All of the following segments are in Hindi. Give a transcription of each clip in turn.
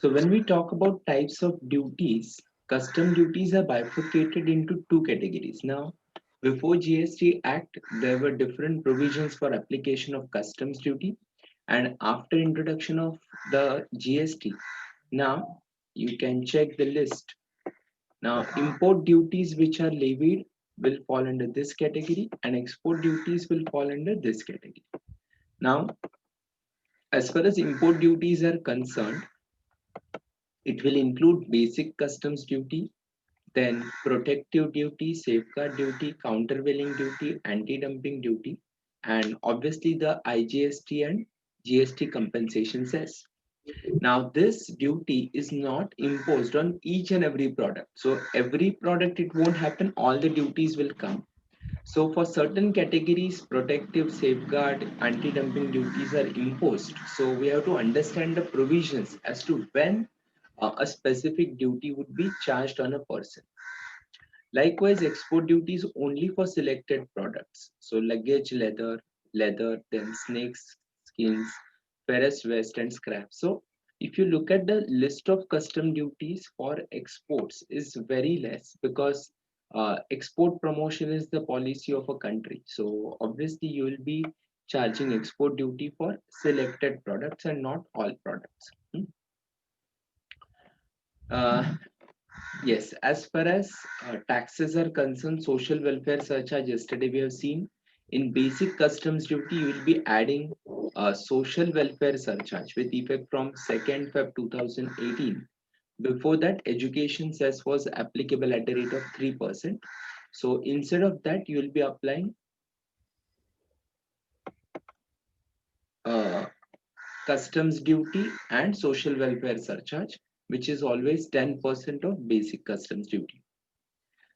So when we talk about types of duties, custom duties are bifurcated into two categories. Now, before GST Act, there were different provisions for application of customs duty, and after introduction of the GST, now you can check the list. Now, import duties which are levied will fall under this category, and export duties will fall under this category. Now, as far as import duties are concerned, it will include basic customs duty, then protective duty, safeguard duty, countervailing duty, anti-dumping duty, and obviously the IGST and GST compensation cess. Now, this duty is not imposed on each and every product. So every product, it won't happen, all the duties will come. So for certain categories, protective, safeguard, anti-dumping duties are imposed. So we have to understand the provisions as to when a specific duty would be charged on a person. Likewise, export duties only for selected products. So luggage, leather, then snakes, skins, ferrous waste, and scrap. So if you look at the list of custom duties for exports is very less because export promotion is the policy of a country. So obviously you will be charging export duty for selected products and not all products. Uh, Yes, as far as taxes are concerned, social welfare surcharge, yesterday we have seen in basic customs duty, you will be adding a social welfare surcharge with effect from 2nd Feb 2018. Before that, education cess was applicable at the rate of 3%. So instead of that, you will be applying uh, customs duty and social welfare surcharge, which is always 10% of basic customs duty.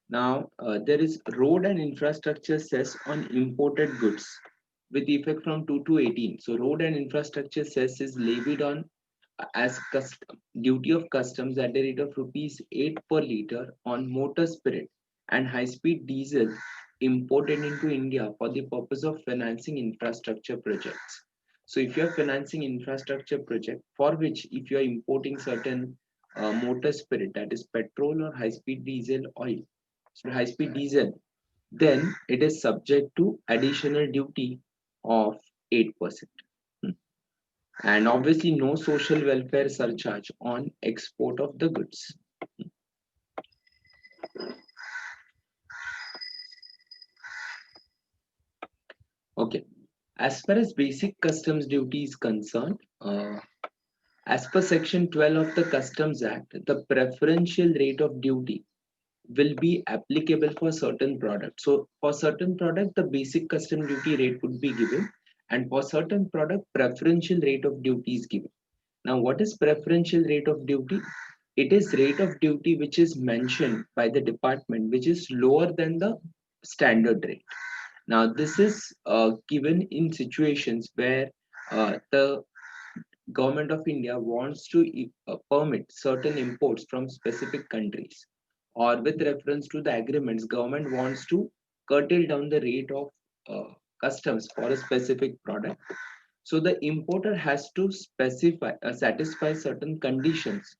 Now, there is road and infrastructure cess on imported goods with effect from 2 to 18. So, road and infrastructure cess is levied on as duty of customs at the rate of rupees 8 per liter on motor spirit and high-speed diesel imported into India for the purpose of financing infrastructure projects. So, if you are financing infrastructure project for which if you are importing certain motor spirit, that is petrol or high-speed diesel oil, so high-speed diesel, then it is subject to additional duty of 8%. Hmm. And obviously no social welfare surcharge on export of the goods. Okay. As far as basic customs duty is concerned, as per section 12 of the Customs Act, the preferential rate of duty will be applicable for certain products. So for certain product, the basic custom duty rate would be given, and for certain product, preferential rate of duty is given. Now, what is preferential rate of duty? It is rate of duty which is mentioned by the department, which is lower than the standard rate. Now, this is given in situations where the government of India wants to permit certain imports from specific countries, or with reference to the agreements, government wants to curtail down the rate of customs for a specific product. So the importer has to satisfy certain conditions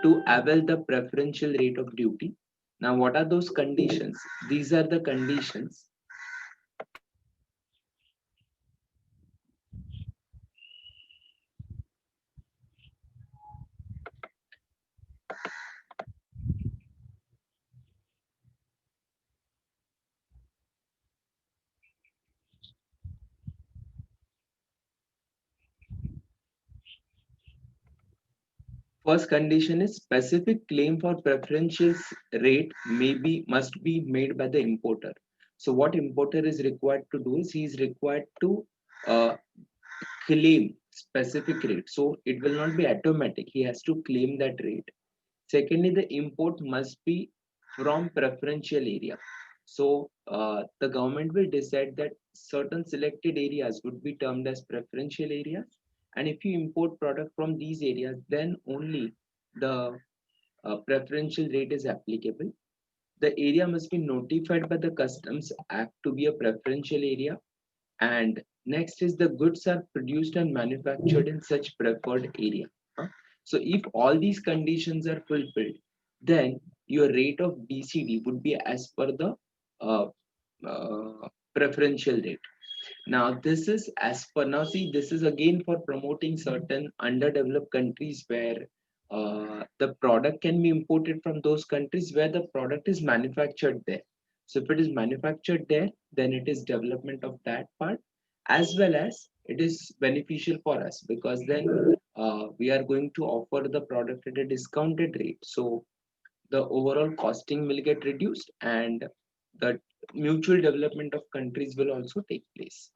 to avail the preferential rate of duty. Now, what are those conditions? These are the conditions. First condition is specific claim for preferential rate must be made by the importer. So what importer is required to do is he is required to uh, claim specific rate. So it will not be automatic. He has to claim that rate. Secondly, the import must be from preferential area. So the government will decide that certain selected areas would be termed as preferential areas. And if you import product from these areas, then only the preferential rate is applicable. The area must be notified by the Customs Act to be a preferential area. And next is the goods are produced and manufactured in such preferred area. So if all these conditions are fulfilled, then your rate of BCD would be as per the uh, preferential rate. Now, this is as per now. See, this is again for promoting certain underdeveloped countries where the product can be imported from those countries where the product is manufactured there. So, if it is manufactured there, then it is development of that part, as well as it is beneficial for us because then we are going to offer the product at a discounted rate. So, the overall costing will get reduced and the mutual development of countries will also take place.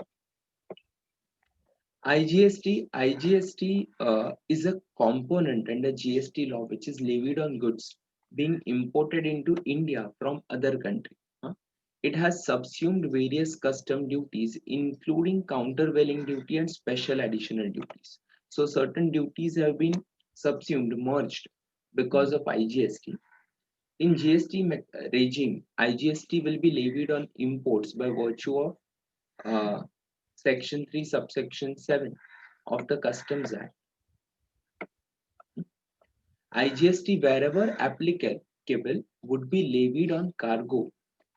IGST is a component under GST law which is levied on goods being imported into India from other country. It has subsumed various custom duties, including countervailing duty and special additional duties. So certain duties have been subsumed, merged because of IGST. In GST regime, IGST will be levied on imports by virtue of uh, Section 3, subsection 7 of the Customs Act. IGST, wherever applicable, would be levied on cargo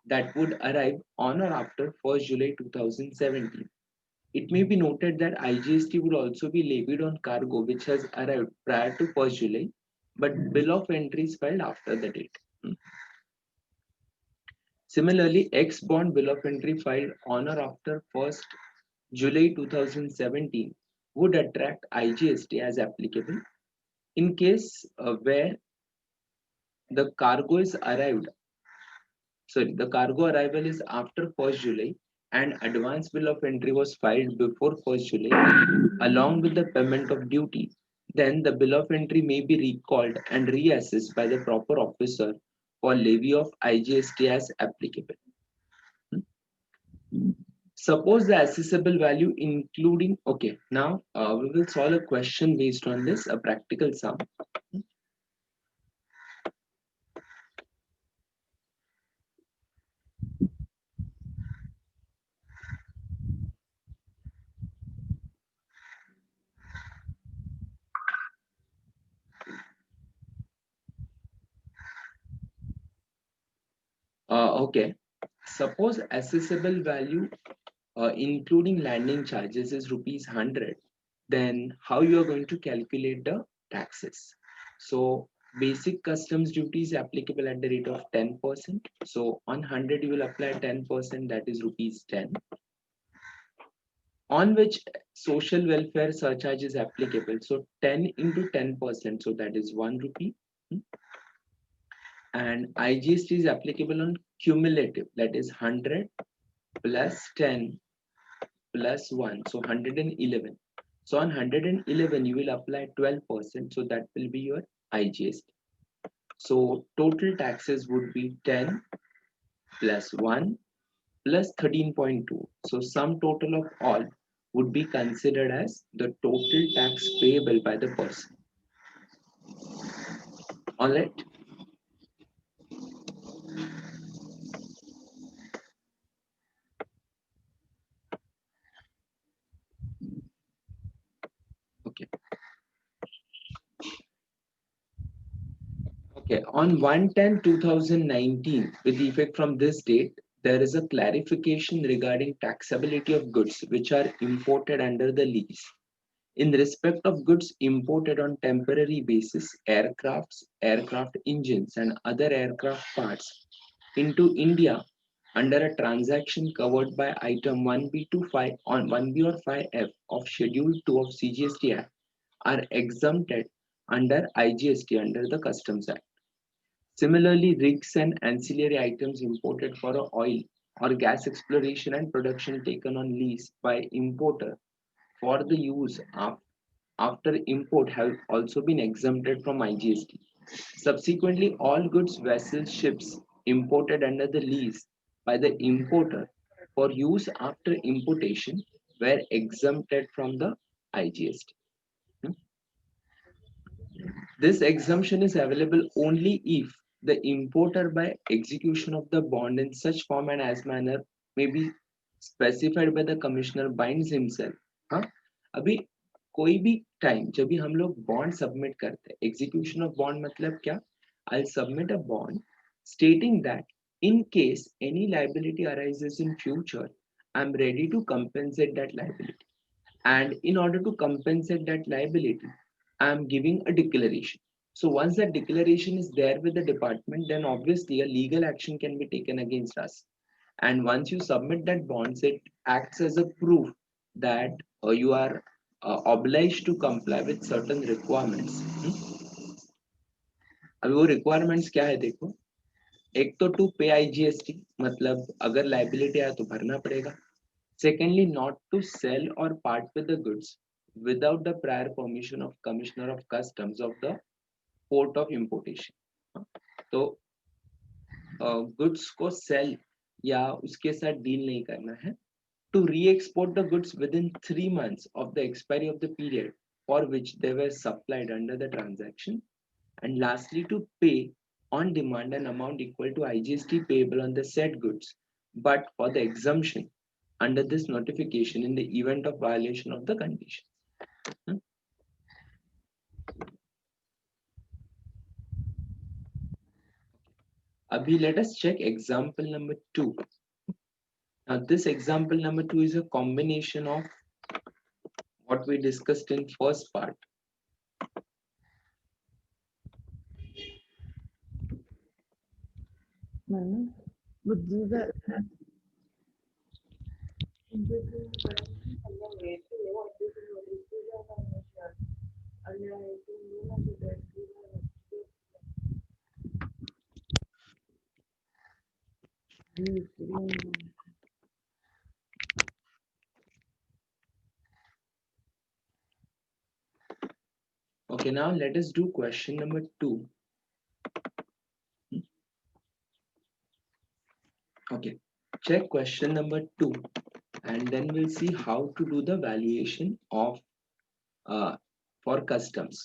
that would arrive on or after 1st July 2017. It may be noted that IGST would also be levied on cargo which has arrived prior to 1st July, but bill of entry is filed after the date. Similarly, ex-bond bill of entry filed on or after 1st July 2017 would attract IGST as applicable in case where the cargo is arrived, the cargo arrival is after 1st July and advance bill of entry was filed before 1st July along with the payment of duty, then the bill of entry may be recalled and reassessed by the proper officer for levy of IGST as applicable. Suppose the assessable value including, okay, now we will solve a question based on this, a practical sum. Okay, suppose assessable value including landing charges is rupees 100, then how you are going to calculate the taxes? So basic customs duty is applicable at the rate of 10%. So on 100 you will apply 10%, that is rupees 10, on which social welfare surcharge is applicable. So 10 into 10%, so that is 1 rupee. And IGST is applicable on cumulative, that is 100 plus 10 plus 1, so 111. So on 111 you will apply 12%, so that will be your IGST. So total taxes would be 10 plus 1 plus 13.2. So sum total of all would be considered as the total tax payable by the person. All right. Okay. Okay. On 1/10/2019, with effect from this date, there is a clarification regarding taxability of goods which are imported under the lease. In respect of goods imported on temporary basis, aircrafts, aircraft engines, and other aircraft parts into India under a transaction covered by item 1B25 on 1B or 5F of Schedule 2 of CGST Act are exempted under IGST under the Customs Act. Similarly, rigs and ancillary items imported for oil or gas exploration and production taken on lease by importer for the use after import have also been exempted from IGST. Subsequently, all goods, vessels, ships imported under the lease by the importer for use after importation were exempted from the IGST. This exemption is available only if the importer by execution of the bond in such form and as manner may be specified by the commissioner binds himself. हाँ? अभी कोई भी टाइम जब भी हम लोग बॉन्ड सबमिट करते हैं, एग्जीक्यूशन ऑफ बॉन्ड मतलब क्या, I submit a bond stating that in case any liability arises in future, I'm ready to compensate that liability. And in order to compensate that liability, I'm giving a declaration. So once that declaration is there with the department, then obviously a legal action can be taken against us. And once you submit that bonds, it acts as a proof that you are obliged to comply with certain requirements. अभी वो requirements क्या है देखो, एक तो टू पे आईजीएसटी, मतलब अगर लाइबिलिटी आया तो भरना पड़ेगा. सेकेंडली, नॉट टू सेल और part with the goods without the prior permission of commissioner of customs of the port of importation. तो गुड्स को सेल या उसके साथ डील नहीं करना है. To re-export the goods within 3 months of the expiry of the period for which they were supplied under the transaction. And lastly, to pay on demand an amount equal to IGST payable on the said goods, but for the exemption under this notification in the event of violation of the condition. Abhi, let us check example number 2. Now, this example number 2 is a combination of what we discussed in first part. Okay, now let us do question number 2. Okay, check question number 2 and then we'll see how to do the valuation of for customs.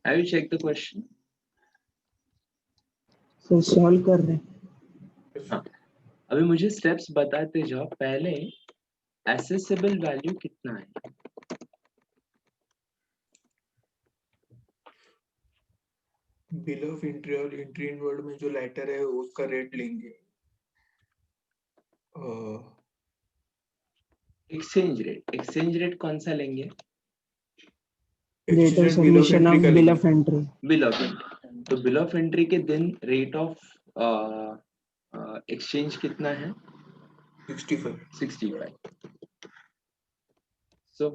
Have you checked the question? So solve कर रहे हैं. हाँ, अभी मुझे स्टेप्स बताते जाओ. पहले एसेसेबल वैल्यू कितना है? बिल ऑफ एंट्री और एंट्री इनवर्ड में जो लेटर है उसका रेट लेंगे. एक्सचेंज रेट कौन सा लेंगे? Rate of submission of bill of entry. Bill of entry. तो बिल ऑफ एंट्री के दिन रेट ऑफ एक्सचेंज कितना है? 65. So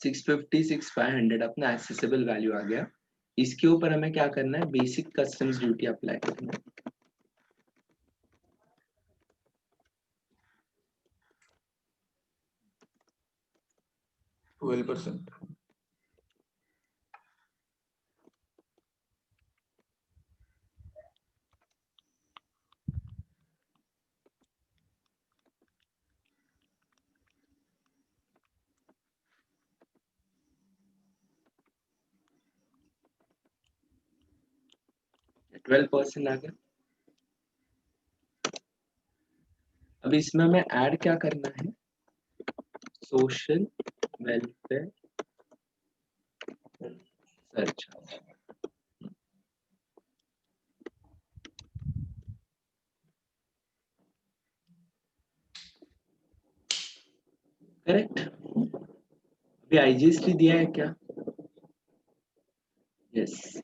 650, 6500 अपना एसेसेबल वैल्यू आ गया. इसके ऊपर हमें क्या करना है? बेसिक कस्टम्स ड्यूटी अप्लाई करना है. $12 12% आ गया. अब इसमें हमें ऐड क्या करना है? social welfare surcharge. करेक्ट. अभी आईजीएसटी दिया है क्या? यस,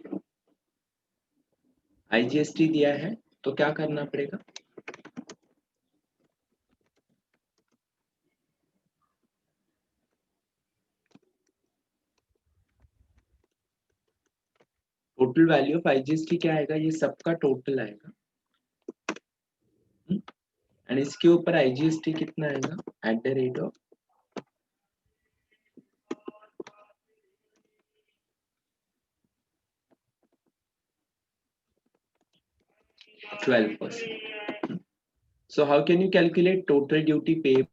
आईजीएसटी दिया है. तो क्या करना पड़ेगा? टोटल वैल्यू ऑफ आईजीएसटी क्या आएगा? ये सबका टोटल आएगा. एंड इसके ऊपर आईजीएसटी कितना आएगा? Eight the rate of 12%. So how can you calculate total duty payable?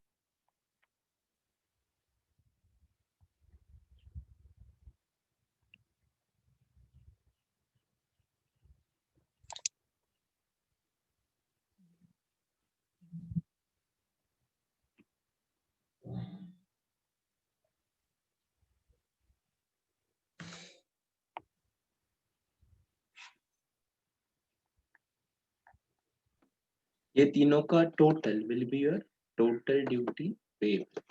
ये तीनों का total will be your total duty payable,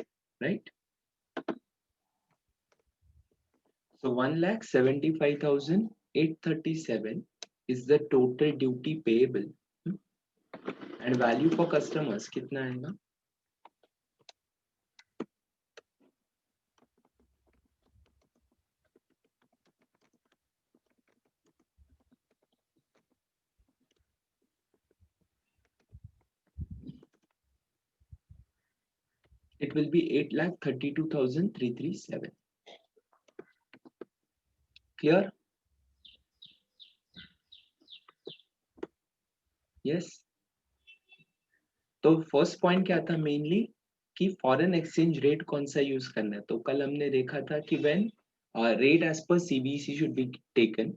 right? So 1,75,837 is the total duty payable. And value for customers कितना आएगा? It will be 8,32,337. Clear? Yes. तो फर्स्ट पॉइंट क्या था मेनली कि फॉरेन एक्सचेंज रेट कौन सा यूज करना है. तो कल हमने देखा था कि व्हेन रेट एज पर CBC should be taken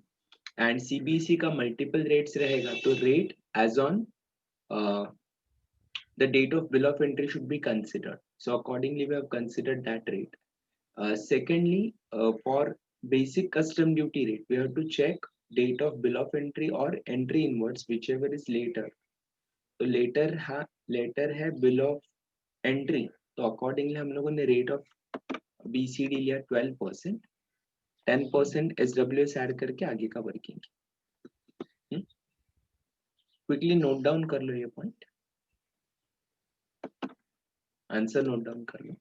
and CBC का मल्टीपल रेट्स रहेगा तो rate age on the date of bill of entry should be considered. So accordingly we have considered that rate. Secondly, for basic custom duty rate we have to check date of bill of entry or entry inwards whichever is later. तो लेटर है बिल ऑफ एंट्री. तो अकॉर्डिंगली हम लोगों ने रेट ऑफ बीसीडी लिया 12%. 10% एसडब्ल्यूएस ऐड करके आगे का वर्किंग. क्विकली नोट डाउन कर लो ये पॉइंट. आंसर नोट डाउन कर लो.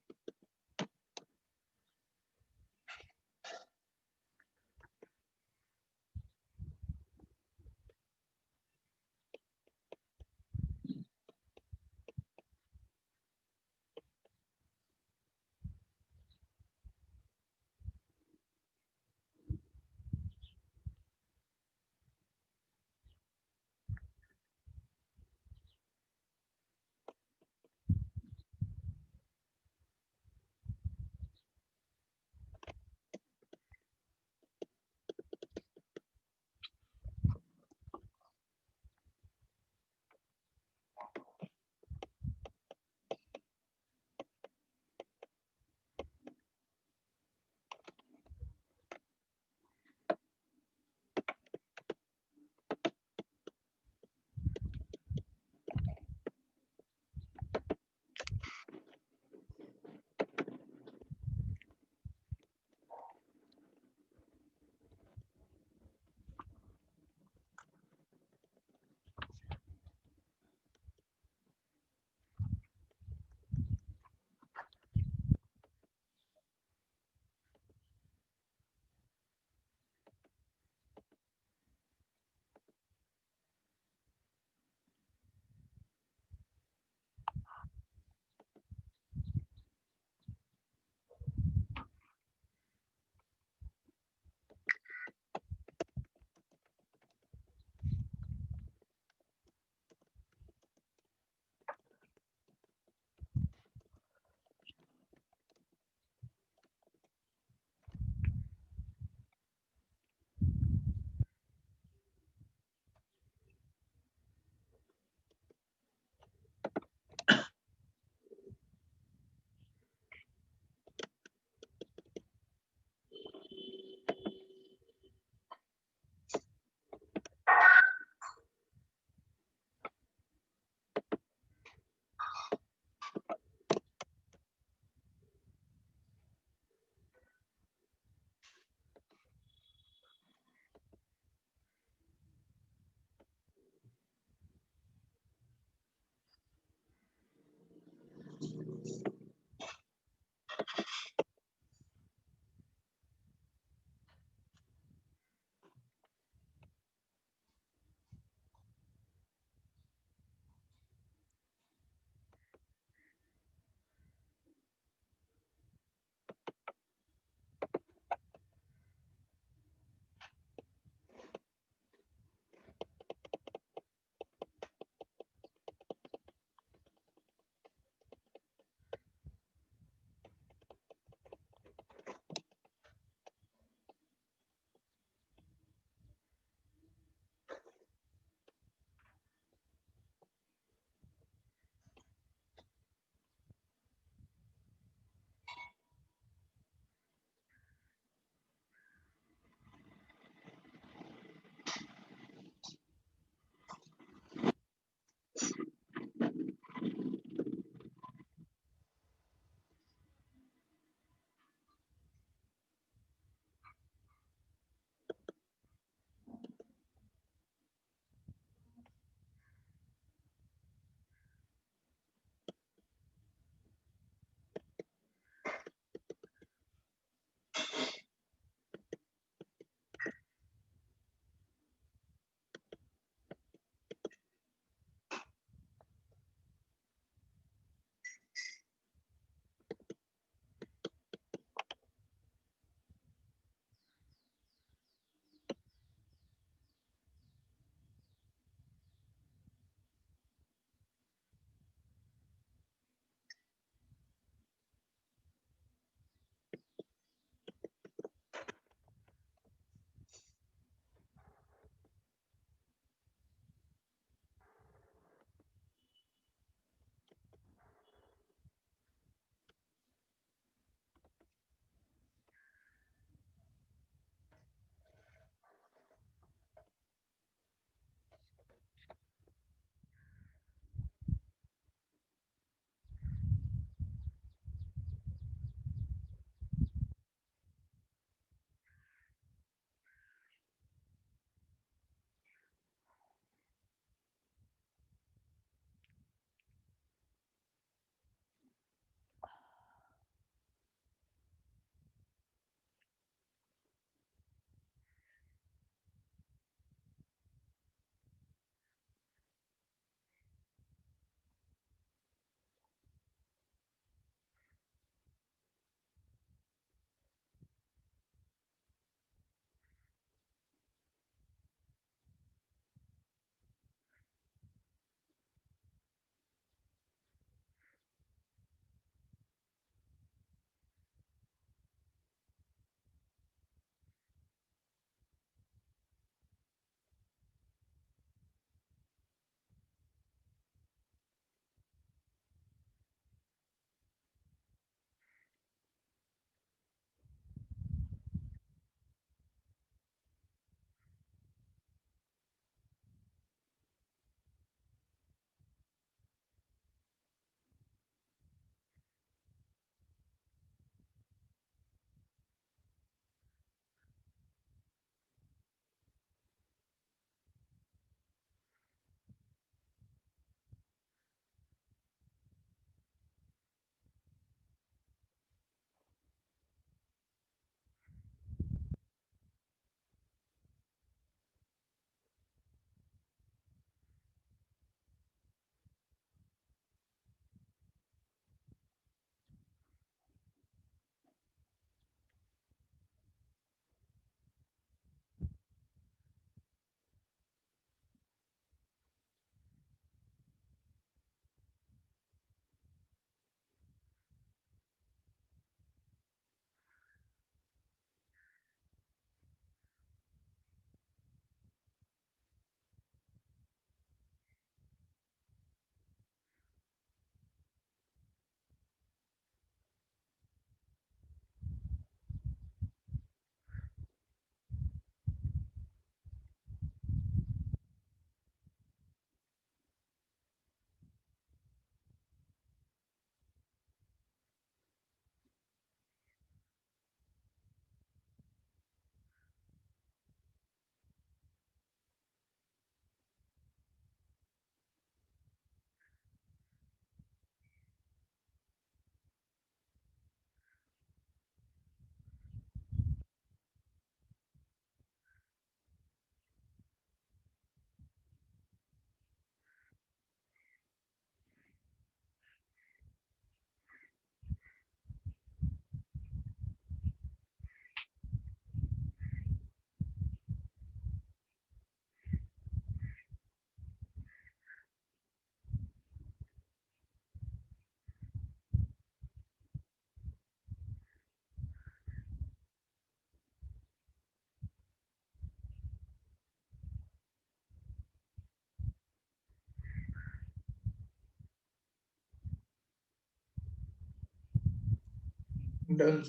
डन।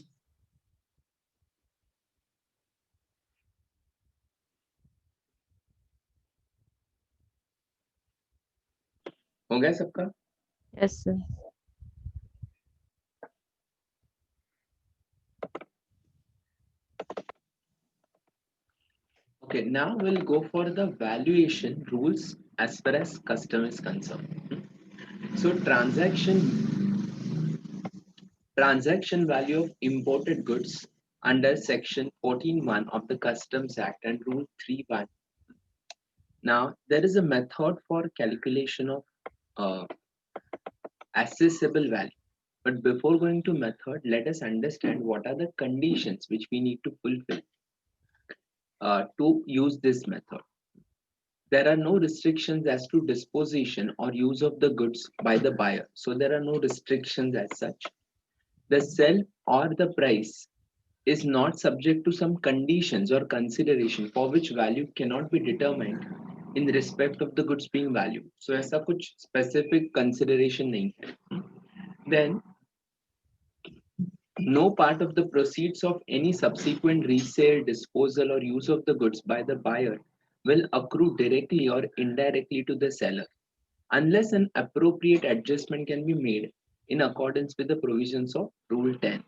हो गया सबका? Yes sir. Okay, now we'll go for the valuation rules as far as custom is concerned. So transaction value of imported goods under section 14(1) of the Customs Act and rule 3(1). Now there is a method for calculation of accessible value. But before going to method, let us understand what are the conditions which we need to fulfill to use this method. There are no restrictions as to disposition or use of the goods by the buyer. So there are no restrictions as such. The sell or the price is not subject to some conditions or consideration for which value cannot be determined in respect of the goods being valued. So ऐसा कुछ specific consideration नहीं है. Then no part of the proceeds of any subsequent resale, disposal, or use of the goods by the buyer will accrue directly or indirectly to the seller, unless an appropriate adjustment can be made in accordance with the provisions of Rule 10.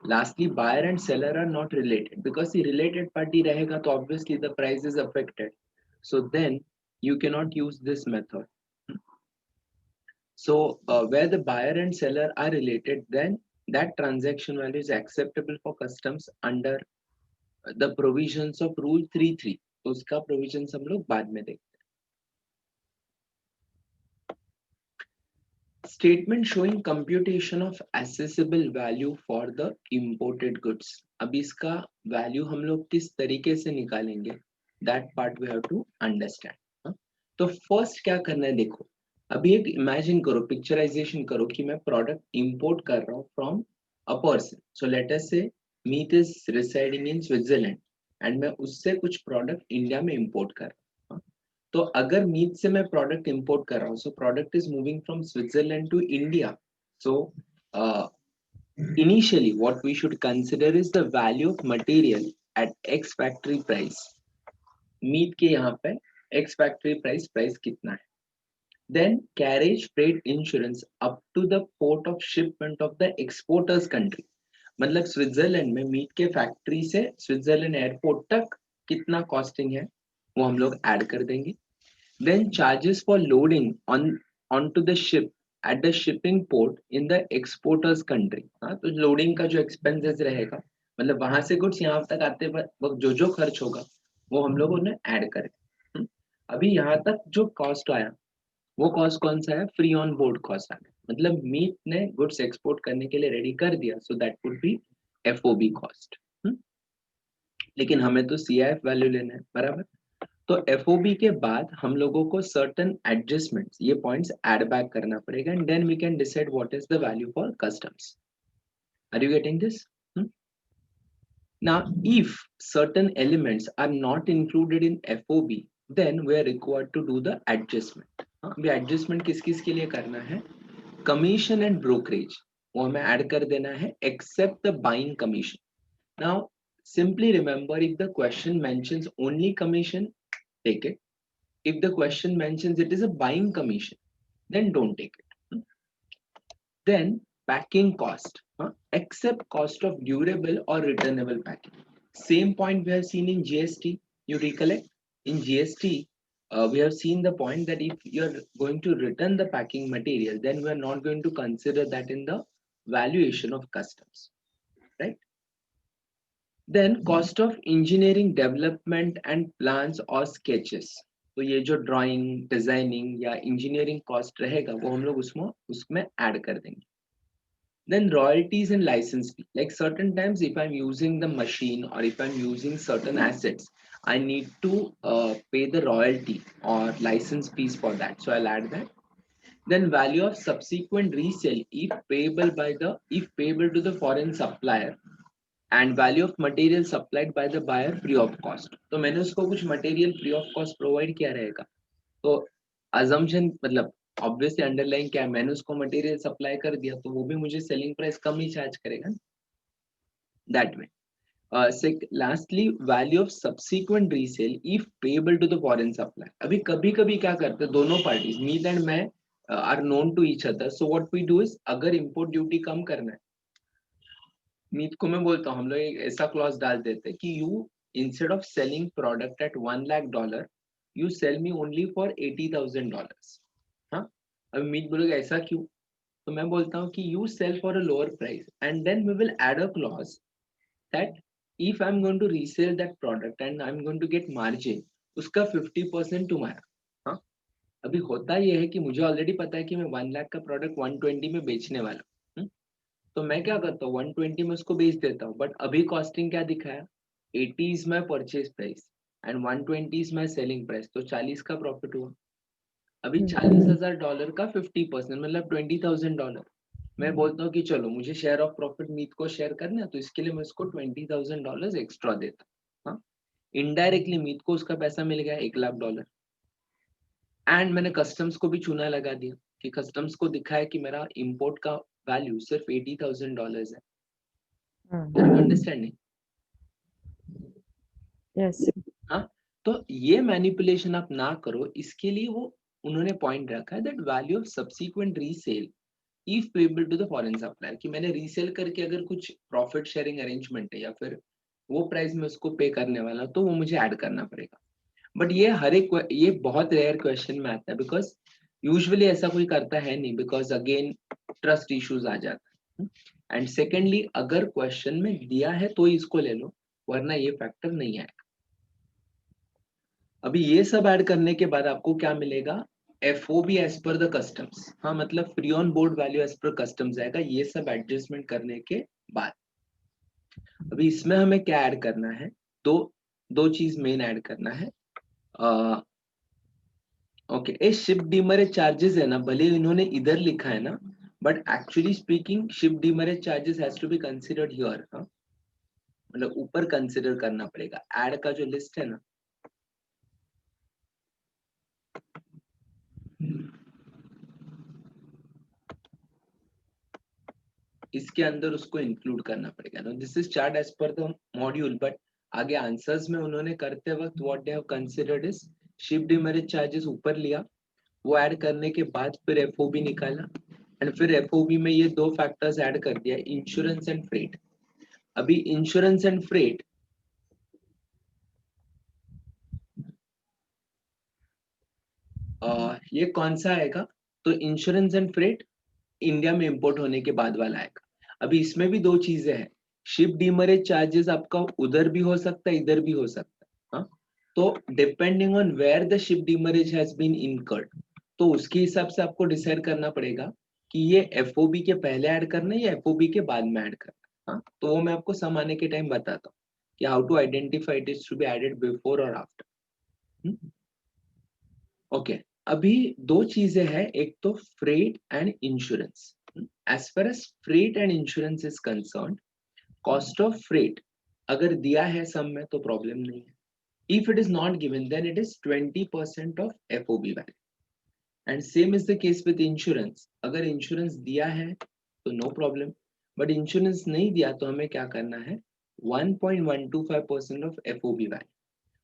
Lastly, buyer and seller are not related, because the related party rahega, so obviously the price is affected. So then you cannot use this method. So where the buyer and seller are related, then that transaction value is acceptable for customs under the provisions of Rule 3(3). तो उसका provisions हम लोग बाद में देखते हैं. Statement showing computation of accessible value for the imported goods. अब इसका value हम लोग किस तरीके से निकालेंगे? That part we have to understand. तो first क्या करना है देखो. अभी एक imagine करो, picturization करो कि मैं product import कर रहा हूँ from a person. So let us say meat is residing in Switzerland and मैं उससे कुछ product India में import कर रहा हूँ. तो अगर मीट से मैं प्रोडक्ट इंपोर्ट कर रहा हूँ, so product is moving from Switzerland to India. So initially what we should consider is the value of material at ex factory price. Meet के यहाँ पे एक्स फैक्ट्री प्राइस कितना है. Then carriage freight insurance up to the port of shipment of the exporters country. मतलब स्विट्जरलैंड में मीट के फैक्ट्री से स्विट्जरलैंड एयरपोर्ट तक कितना कॉस्टिंग है वो हम लोग ऐड कर देंगे. Then charges for loading onto the ship at the shipping port in the exporter's country. हाँ, तो लोडिंग का जो एक्सपेंसेस रहेगा, मतलब वहां से गुड्स यहाँ तक आते वक्त जो खर्च होगा वो हम लोग उन्हें ऐड करें. अभी यहाँ तक जो कॉस्ट आया वो कॉस्ट कौन सा है? फ्री ऑन बोर्ड कॉस्ट आया. मतलब मीट ने गुड्स एक्सपोर्ट करने के लिए रेडी कर दिया, so that would be FOB cost. लेकिन हमें तो CIF वैल्यू लेना है, बराबर. तो FOB के बाद हम लोगों को सर्टेन एडजस्टमेंट्स, ये पॉइंट्स ऐड बैक करना पड़ेगा, and then we can decide what is the value for customs. Are you getting this? Now if certain elements are not included in FOB, then we are required to do the adjustment. अभी एडजस्टमेंट किस किस के लिए करना है? कमीशन एंड ब्रोकरेज वो हमें ऐड कर देना है, except the buying commission. Now simply remember, if the question mentions only commission, take it. If the question mentions it is a buying commission, then don't take it. Then packing cost, except cost of durable or returnable packing. Same point we have seen in GST. You recollect? In GST, we have seen the point that if you are going to return the packing material, then we are not going to consider that in the valuation of customs, right? Then cost of engineering development and plans or sketches. तो ये जो ड्राइंग, डिजाइनिंग या इंजीनियरिंग कॉस्ट रहेगा वो हम लोग उसमें ऐड कर देंगे. Then royalties and license fee. Like certain times if I'm using the machine or if I'm using certain assets, I need to pay the royalty or license fees for that. So I'll add that. Then value of subsequent resale if payable to the foreign supplier, and value of material supplied by the buyer free of cost. तो मैंने उसको कुछ material free of cost provide किया रहेगा. तो assumption मतलब obviously underlying क्या है, मैंने उसको material supply कर दिया तो वो भी मुझे selling price कम ही charge करेगा. that way. Lastly, value of subsequent resale if payable to the foreign supplier. अभी कभी कभी क्या करते हैं दोनों पार्टीज, मीत एंड मैं are known to each other, so what we do is, अगर इंपोर्ट ड्यूटी कम करना है, मीत को मैं बोलता हूँ, हम लोग एक ऐसा क्लॉज डाल देते हैं कि you instead of selling product at $1 lakh, you cell me only for $80,000. हाँ, अभी मीत बोलेगा ऐसा क्यों, तो मैं बोलता हूँ कि you sell for a lower price and then we will add a clause that if I'm going to resell that product and I'm going to get margin, उसका 50% तुम्हारा. हाँ, अभी होता ये है कि मुझे ऑलरेडी पता है कि मैं 1 लाख का प्रोडक्ट 120 में बेचने वाला हूँ, तो मैं क्या करता हूँ 120 में उसको बेच देता हूँ, बट अभी कॉस्टिंग क्या दिखाया, 80 is my purchase price and 120 is my selling price, तो 40 का प्रॉफिट हुआ. अभी $40,000 का 50% मतलब $20,000. मैं बोलता हूँ कि चलो मुझे शेयर ऑफ प्रॉफिट मीत को शेयर करना है, तो इसके लिए मैं उसको $20,000 एक्स्ट्रा देता. हाँ, इनडायरेक्टली मीत को उसका पैसा मिल गया $1 लाख. एंड मैंने कस्टम्स को भी चूना लगा दिया कि कस्टम्स को दिखाया कि मेरा इंपोर्ट का वैल्यू सिर्फ $80,000 है. अंडरस्टैंडिंग? यस. हाँ, तो ये मैनिपुलेशन आप ना करो, इसके लिए वो उन्होंने पॉइंट रखा है that value of subsequent resale if payable to the foreign supplier, कि मैंने रीसेल करके अगर कुछ प्रॉफिट शेयरिंग अरेंजमेंट है या फिर वो प्राइस में उसको पे करने वाला, तो वो मुझे ऐड करना पड़ेगा. बट ये हर एक, ये बहुत रेयर क्वेश्चन में आता है, बिकॉज यूजुअली ऐसा कोई करता है नहीं, बिकॉज अगेन ट्रस्ट इश्यूज आ जाता है. एंड सेकेंडली, अगर क्वेश्चन में दिया है तो इसको ले लो, वरना ये फैक्टर नहीं आएगा. अभी ये सब ऐड करने के बाद आपको क्या मिलेगा, FOB as per the customs. हाँ, मतलब free on board value as per customs आएगा, ये सब एडजस्टमेंट करने के बाद. अभी इसमें हमें क्या ऐड करना है, दो चीज मेन ऐड करना है. ओके, ये शिप डीमरेज चार्जेस है ना, भले इन्होंने इधर लिखा है ना, but actually speaking ship demurrage charges has to be considered here. मतलब ऊपर कंसीडर करना पड़ेगा, ऐड का जो लिस्ट है ना, इसके अंदर उसको इंक्लूड करना पड़ेगा. ना this is chart as per the module, but आगे आंसर्स में उन्होंने करते वक्त what they have considered is ship demurrage charges ऊपर लिया, वो ऐड करने के बाद फिर FOB निकाला, एंड फिर FOB में ये दो फैक्टर्स ऐड कर दिया, इंश्योरेंस एंड फ्रेट. अभी इंश्योरेंस एंड फ्रेट ये कौन सा आएगा, तो इंश्योरेंस एंड फ्रेट इंडिया में इंपोर्ट होने के बाद वाला आएगा. अभी इसमें भी दो चीजें हैं, शिप डीमरेज चार्जेस आपका उधर भी हो सकता है, इधर भी हो सकता है. हाँ, तो depending on where the ship demurrage has been incurred, तो उसके हिसाब से आपको डिसाइड करना पड़ेगा कि ये FOB के पहले ऐड करना है या FOB के बाद में ऐड करना. हाँ, तो वो मैं आपको सम आने के टाइम बताता हूँ कि how to identify it is to be added before और आफ्टर. ओके, अभी दो चीजें हैं, एक तो freight and insurance. As far as freight and insurance is concern, cost of freight अगर दिया है सम में तो प्रॉब्लम नहीं है. If it is not given then it is 20% of FOB value. And same is the case with insurance, अगर इंश्योरेंस दिया है तो नो प्रॉब्लम, बट इंश्योरेंस नहीं दिया तो हमें क्या करना है, 1.125% ऑफ FOB वैल्यू.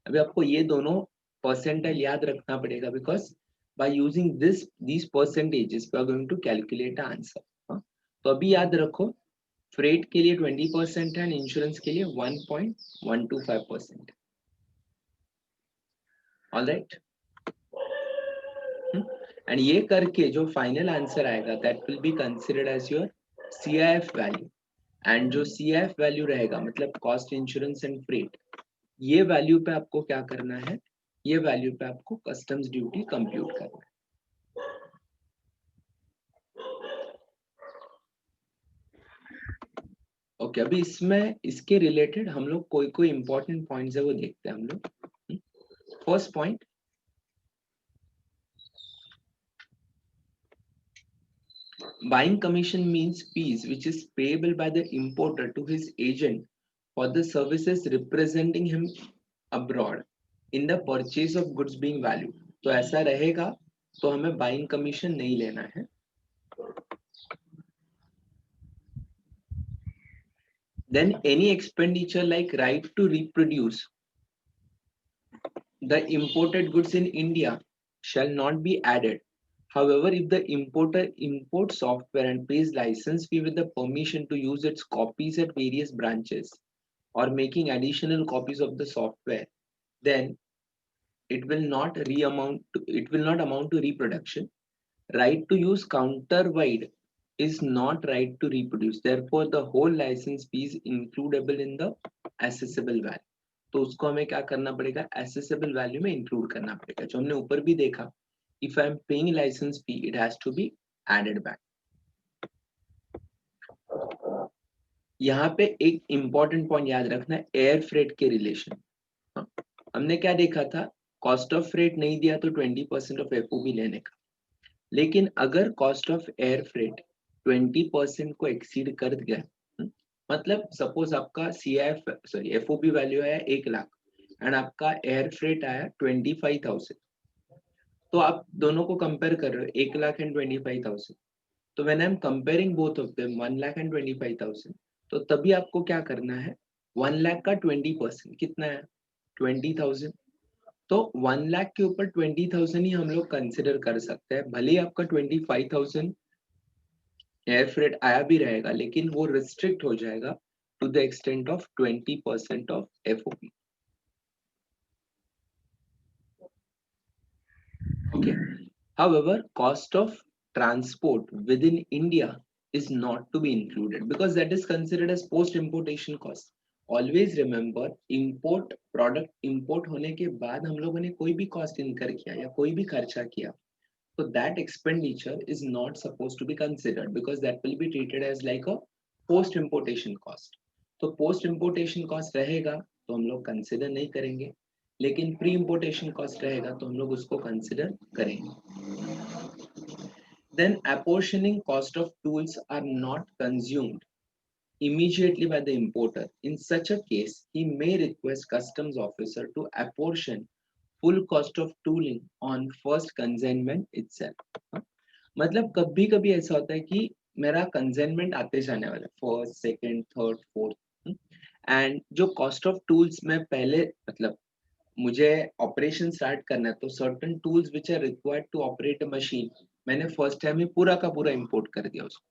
अभी आपको ये दोनों परसेंटाइल याद रखना पड़ेगा, because by using these percentages we are going to calculate the answer. तो अभी याद रखो, फ्रेट के लिए 20% है एंड इंश्योरेंस के लिए 1.125%. ऑलराइट, एंड ये करके जो फाइनल आंसर आएगा that will be considered as your CIF value. एंड जो CIF वैल्यू रहेगा, मतलब कॉस्ट इंश्योरेंस एंड फ्रेट, ये वैल्यू पे आपको क्या करना है, ये वैल्यू पे आपको कस्टम्स ड्यूटी कंप्यूट करना है. ओके, अभी इसमें इसके रिलेटेड हम लोग कोई कोई इंपॉर्टेंट पॉइंट्स है वो देखते हैं हम लोग. First point, buying commission means fees which is payable by the importer to his agent for the services representing him abroad in the purchase of goods being valued. तो ऐसा रहेगा तो हमें बाइंग कमीशन नहीं लेना है. Then any expenditure like right to reproduce the imported goods in India shall not be added. However, if the importer imports software and pays license fee with the permission to use its copies at various branches or making additional copies of the software, then it will not amount to reproduction. Right to use counterwide is not right to reproduce. Therefore, the whole license fee is includable in the accessible value. तो उसको हमें क्या करना पड़ेगा, accessible value में include करना पड़ेगा. जो हमने ऊपर भी देखा, if I am paying license fee, it has to be added back. यहाँ पे एक important point याद रखना है, air freight के relation. हमने क्या देखा था, cost of freight नहीं दिया तो 20% of FOB लेने का. लेकिन अगर cost of air freight 20% को exceed कर गया, मतलब सपोज आपका FOB वैल्यू आया 1 लाख एंड आपका एयर फ्रेट आया 25,000, तो आप दोनों को कंपेयर कर रहे हो 1 लाख एंड 25,000. तो when I am comparing both of them 1 lakh and 25,000, तो तभी आपको क्या करना है, 1 लाख का 20% कितना है, 20,000. तो 1 लाख के ऊपर 20,000 ही हम लोग कंसिडर कर सकते हैं. भले ही आपका 25,000 एयर फ्रेट आया भी रहेगा, लेकिन वो रिस्ट्रिक्ट हो जाएगा to the extent of 20% of FOB. Okay. However, cost of transport within India is not to be included because that is considered as post-importation cost. Always remember, import product import होने के बाद हम लोगों ने कोई भी cost incur किया या कोई भी खर्चा किया, so that expenditure is not supposed to be considered because that will be treated as like a post-importation cost. तो post-importation cost रहेगा तो हम लोग consider नहीं करेंगे, लेकिन प्री इंपोर्टेशन कॉस्ट रहेगा तो हम लोग उसको कंसिडर करेंगे. Then apportioning cost of tools are not consumed immediately by the importer. In such a case, he may request customs officer to apportion full cost of tooling on first consignment itself. मतलब कभी कभी ऐसा होता है कि मेरा कंसाइनमेंट आते जाने वाला first second third fourth, and जो कॉस्ट ऑफ टूल्स में पहले मतलब मुझे ऑपरेशन स्टार्ट करना है, तो certain tools which are required to operate a machine मैंने फर्स्ट टाइम में पूरा का पूरा इंपोर्ट कर दिया उसको,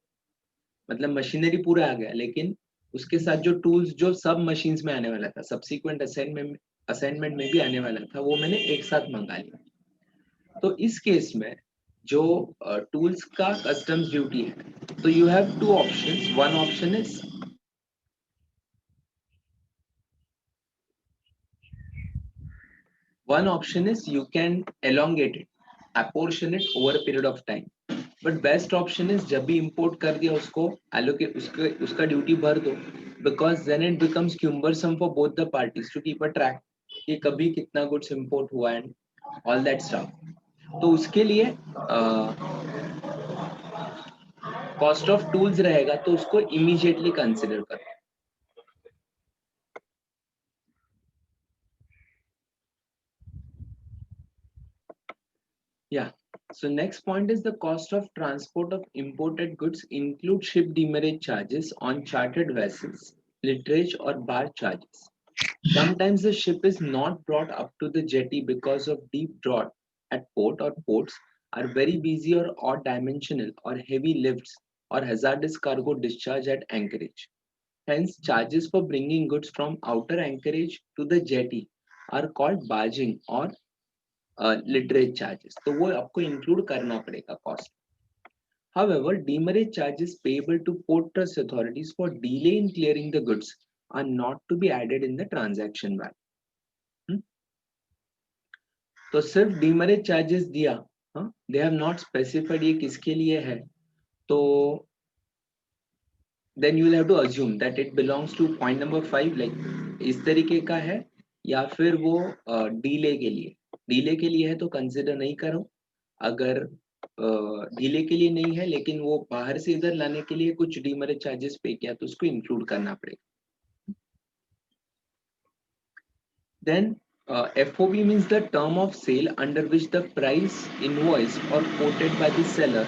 मतलब मशीनरी पूरा आ गया, लेकिन उसके साथ जो टूल्स जो सब मशीन्स में आने वाला था, सब्सिक्वेंट असाइनमेंट में भी आने वाला था, वो मैंने एक साथ मंगा लिया. तो इस केस में जो टूल्स का कस्टम्स ड्यूटी है, तो you have two options. One option is One option is you can elongate it, apportion it over a period of time. But best option is जब भी import कर दिया उसको allocate उसका duty भर दो, because then it becomes cumbersome for both the parties to keep a track कि कभी कितना goods import हुआ and all that stuff. तो उसके लिए cost of tools रहेगा तो उसको immediately consider करो. Yeah. So next point is the cost of transport of imported goods include ship demurrage charges on chartered vessels, litterage or bar charges. Sometimes the ship is not brought up to the jetty because of deep draught at port or ports are very busy or odd dimensional or heavy lifts or hazardous cargo discharge at anchorage. Hence, charges for bringing goods from outer anchorage to the jetty are called barging or lighterage charges, तो वो आपको इंक्लूड करना पड़ेगा cost. However, demurrage charges payable to port trust authorities for delay in clearing the goods are not to be added in the transaction value. तो सिर्फ demurrage charges दिया, they have not specified ये किसके लिए है, तो then you will have to assume that it belongs to point number 5, like इस तरीके का है या फिर वो delay के लिए. डिले के लिए है तो कंसिडर नहीं करो. अगर डिले के लिए नहीं है लेकिन वो बाहर से इधर लाने के लिए कुछ डीमरेज चार्जेस पे किया तो उसको इंक्लूड करना पड़ेगा. Then FOB means the term of sale under which the price invoiced or quoted by the seller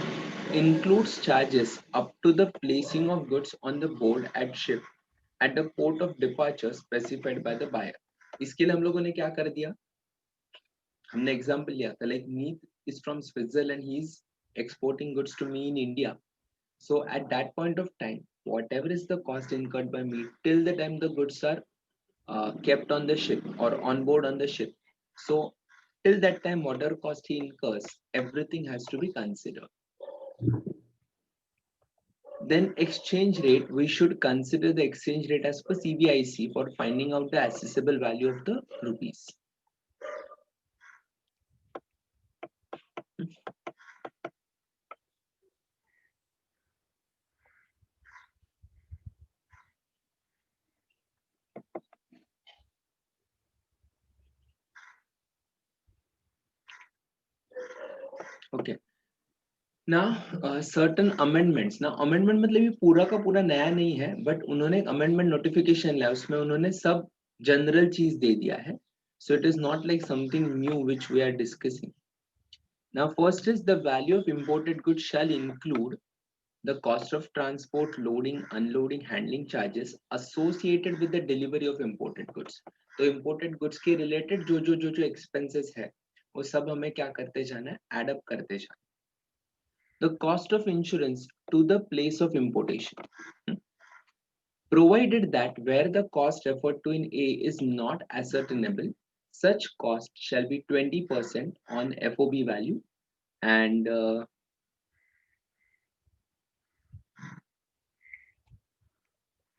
includes charges up to the placing of goods on the board at ship at the port of departure specified by the buyer. इसके लिए हम लोगों ने क्या कर दिया, हमने एग्जांपल लिया था, like Meet is from Switzerland, he is exporting goods to me in India. So at that point of time, whatever is the cost incurred by Meet till the time the goods are kept on the ship or on board on the ship, so till that time whatever cost he incurs, everything has to be considered. Then exchange rate, we should consider the exchange rate as per CBIC for finding out the accessible value of the rupees. Okay. Now certain amendments. Now amendment मतलब ये पूरा का पूरा नया नहीं है, but उन्होंने एक amendment notification लाया, उसमें उन्होंने सब general चीज दे दिया है. So it is not like something new which we are discussing. Now first is the value of imported goods shall include the cost of transport, loading, unloading, handling charges associated with the delivery of imported goods. तो imported goods के related जो expenses है, वो सब हमें क्या करते जाना है, add up करते जाना. The cost of insurance to the place of importation. Provided that where the cost referred to in A is not ascertainable, such cost shall be 20% on FOB value and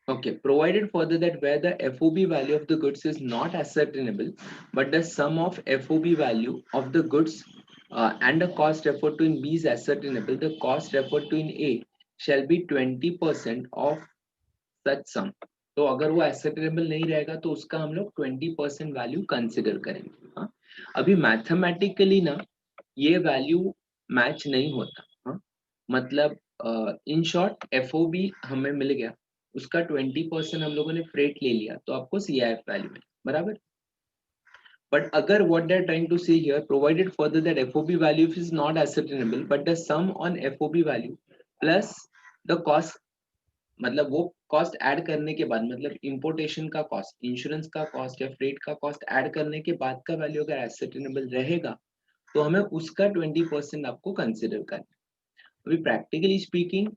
okay, provided further that where the FOB value of the goods is not ascertainable, but the sum of FOB value of the goods and the cost referred to in B is ascertainable, the cost referred to in A shall be 20% of such sum. तो अगर वो ascertainable नहीं रहेगा तो उसका हम लोग 20% वैल्यू कंसिडर करेंगे. हाँ, अभी मैथमेटिकली ना ये वैल्यू मैच नहीं होता. हाँ, मतलब इन शॉर्ट FOB हमें मिल गया, उसका 20% हम लोगों ने फ्रेट ले लिया, तो आपको CIF वैल्यू मिले, बराबर. But अगर what they are trying to say here, provided further that FOB value is not ascertainable, but the sum on FOB value plus the cost, मतलब वो कॉस्ट ऐड करने के बाद, मतलब इंपोर्टेशन का कॉस्ट, इंश्योरेंस का कॉस्ट या फ्रेट का कॉस्ट ऐड करने के बाद का वैल्यू अगर एसेटेनेबल रहेगा तो हमें उसका 20% आपको कंसिडर करना है. अभी प्रैक्टिकली स्पीकिंग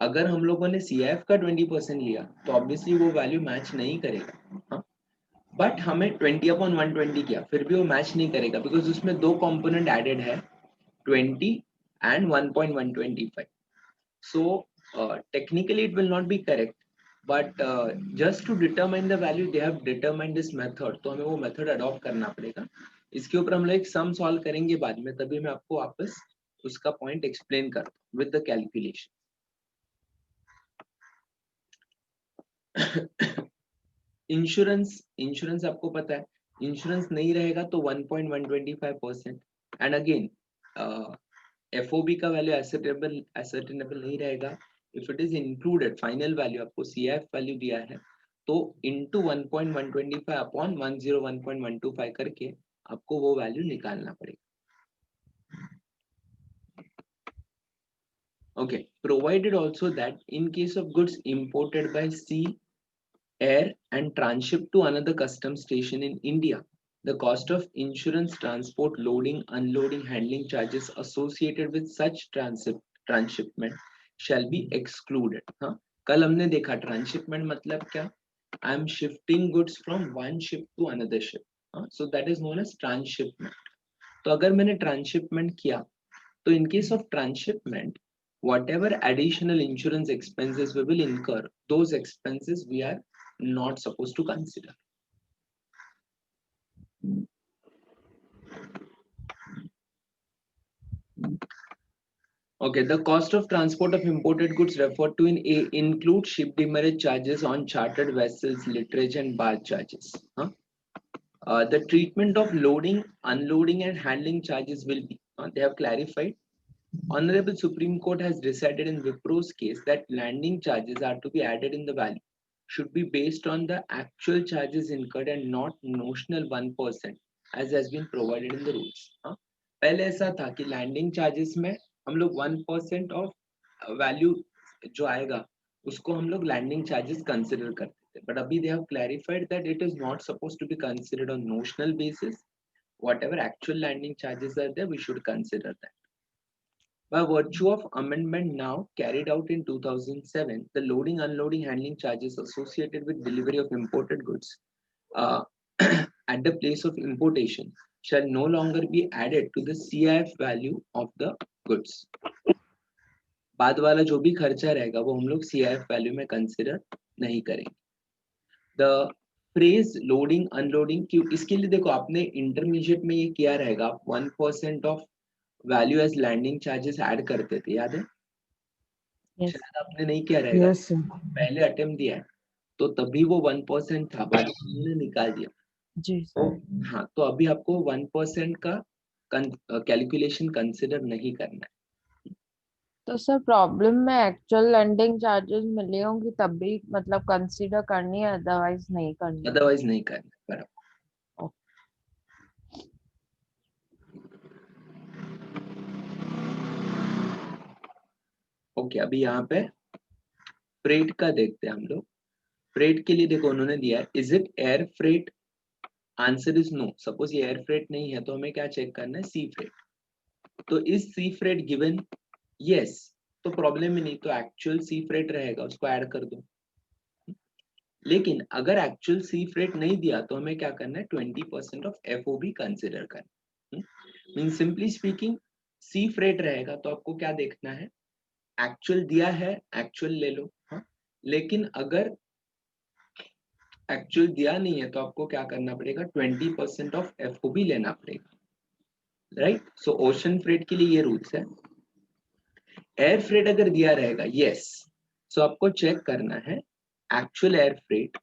अगर हम लोगों ने CIF का 20% लिया तो ऑब्वियसली वो वैल्यू मैच नहीं करेगा. बट हमें 20/120 किया, फिर भी वो मैच नहीं करेगा, बिकॉज उसमें दो कंपोनेंट एडेड है, 20 and 1.125. So technically it will not be correct, but just to determine the value they have determined this method, तो हमें वो method adopt करना पड़ेगा. इसके ऊपर हम लोग एक sum solve करेंगे बाद में, तभी मैं आपको वापस उसका point explain करूँ with the calculation. इंश्योरेंस आपको पता है, इंश्योरेंस नहीं रहेगा तो 1.125%. एंड अगेन FOB का वैल्यू ascertainable नहीं रहेगा. If it is included, final value आपको CIF वैल्यू दिया है तो इनटू 1.125 अपॉन 101.125 करके आपको वो वैल्यू निकालना पड़ेगा. Okay, provided also that in case of goods imported by sea, air and transshipped to another custom station in India, the cost of insurance, transport, loading, unloading, handling charges associated with such transshipment shall be excluded. हाँ, कल हमने देखा transshipment मतलब क्या? I am shifting goods from one ship to another ship. हाँ, so that is known as transshipment. तो अगर मैंने transshipment किया, तो in case of transshipment, whatever additional insurance expenses we will incur, those expenses we are not supposed to consider. Okay, the cost of transport of imported goods referred to in A include ship demurrage charges on chartered vessels, litterage and barge charges. Huh? The treatment of loading, unloading and handling charges will be, they have clarified. Honorable Supreme Court has decided in Wipro's case that landing charges are to be added in the value, should be based on the actual charges incurred and not notional 1% as has been provided in the rules. हाँ? पहले ऐसा था कि लैंडिंग चार्जेस में हम लोग 1% ऑफ वैल्यू जो आएगा उसको हम लोग लैंडिंग चार्जेस कंसिडर करते थे. सकते, बट अभी they have clarified that it is not suppose to be considered on notional basis. Whatever actual landing charges are there, we should consider that. By virtue of amendment now carried out in 2007, the loading, unloading, handling charges associated with delivery of imported goods uh, at the place of importation shall no longer be added to the CIF value of the goods. बाद वाला जो भी खर्चा रहेगा वो हम लोग CIF वैल्यू में कंसिडर नहीं करेंगे. द फ्रेज लोडिंग अनलोडिंग, क्यों इसके लिए देखो आपने इंटरमीडिएट में ये किया रहेगा, आप 1% of value as landing charges add करते थे, याद है? Yes. शायद आपने नहीं किया रहेगा. Yes, sir. पहले अटेम्प्ट दिया है तो तभी वो 1% था, बाद में उन्होंने निकाल दिया. जी तो सर. हाँ, तो अभी आपको 1% का कैलकुलेशन कंसिडर नहीं करना है. तो सर प्रॉब्लम में एक्चुअल लैंडिंग चार्जेस मिले होंगी तब भी मतलब कंसीडर करनी है, अदरवाइज नहीं करनी. अदरवाइज नहीं करना है. बराबर. ओके, अभी यहाँ पे फ्रेट का देखते हैं हम लोग. फ्रेट के लिए देखो उन्होंने दिया है, is it air freight? Answer is no. Suppose ये एयर फ्रेट नहीं है तो हमें क्या चेक करना है? Sea freight. तो is sea freight given? Yes. तो प्रॉब्लम ही नहीं, तो एक्चुअल सी फ्रेट रहेगा, उसको ऐड कर दो. लेकिन अगर एक्चुअल सी फ्रेट नहीं दिया तो हमें क्या करना है? 20% ऑफ FOB कंसिडर करना. मीन सिंपली स्पीकिंग, सी फ्रेट रहेगा तो आपको क्या देखना है? एक्चुअल दिया है, एक्चुअल ले लो. हाँ, लेकिन अगर एक्चुअल दिया नहीं है तो आपको क्या करना पड़ेगा? 20% ऑफ FOB लेना पड़ेगा. राइट. सो ओशन फ्रेट के लिए ये रूल्स है. एयर फ्रेट अगर दिया रहेगा, यस, सो आपको चेक करना है एक्चुअल एयर फ्रेट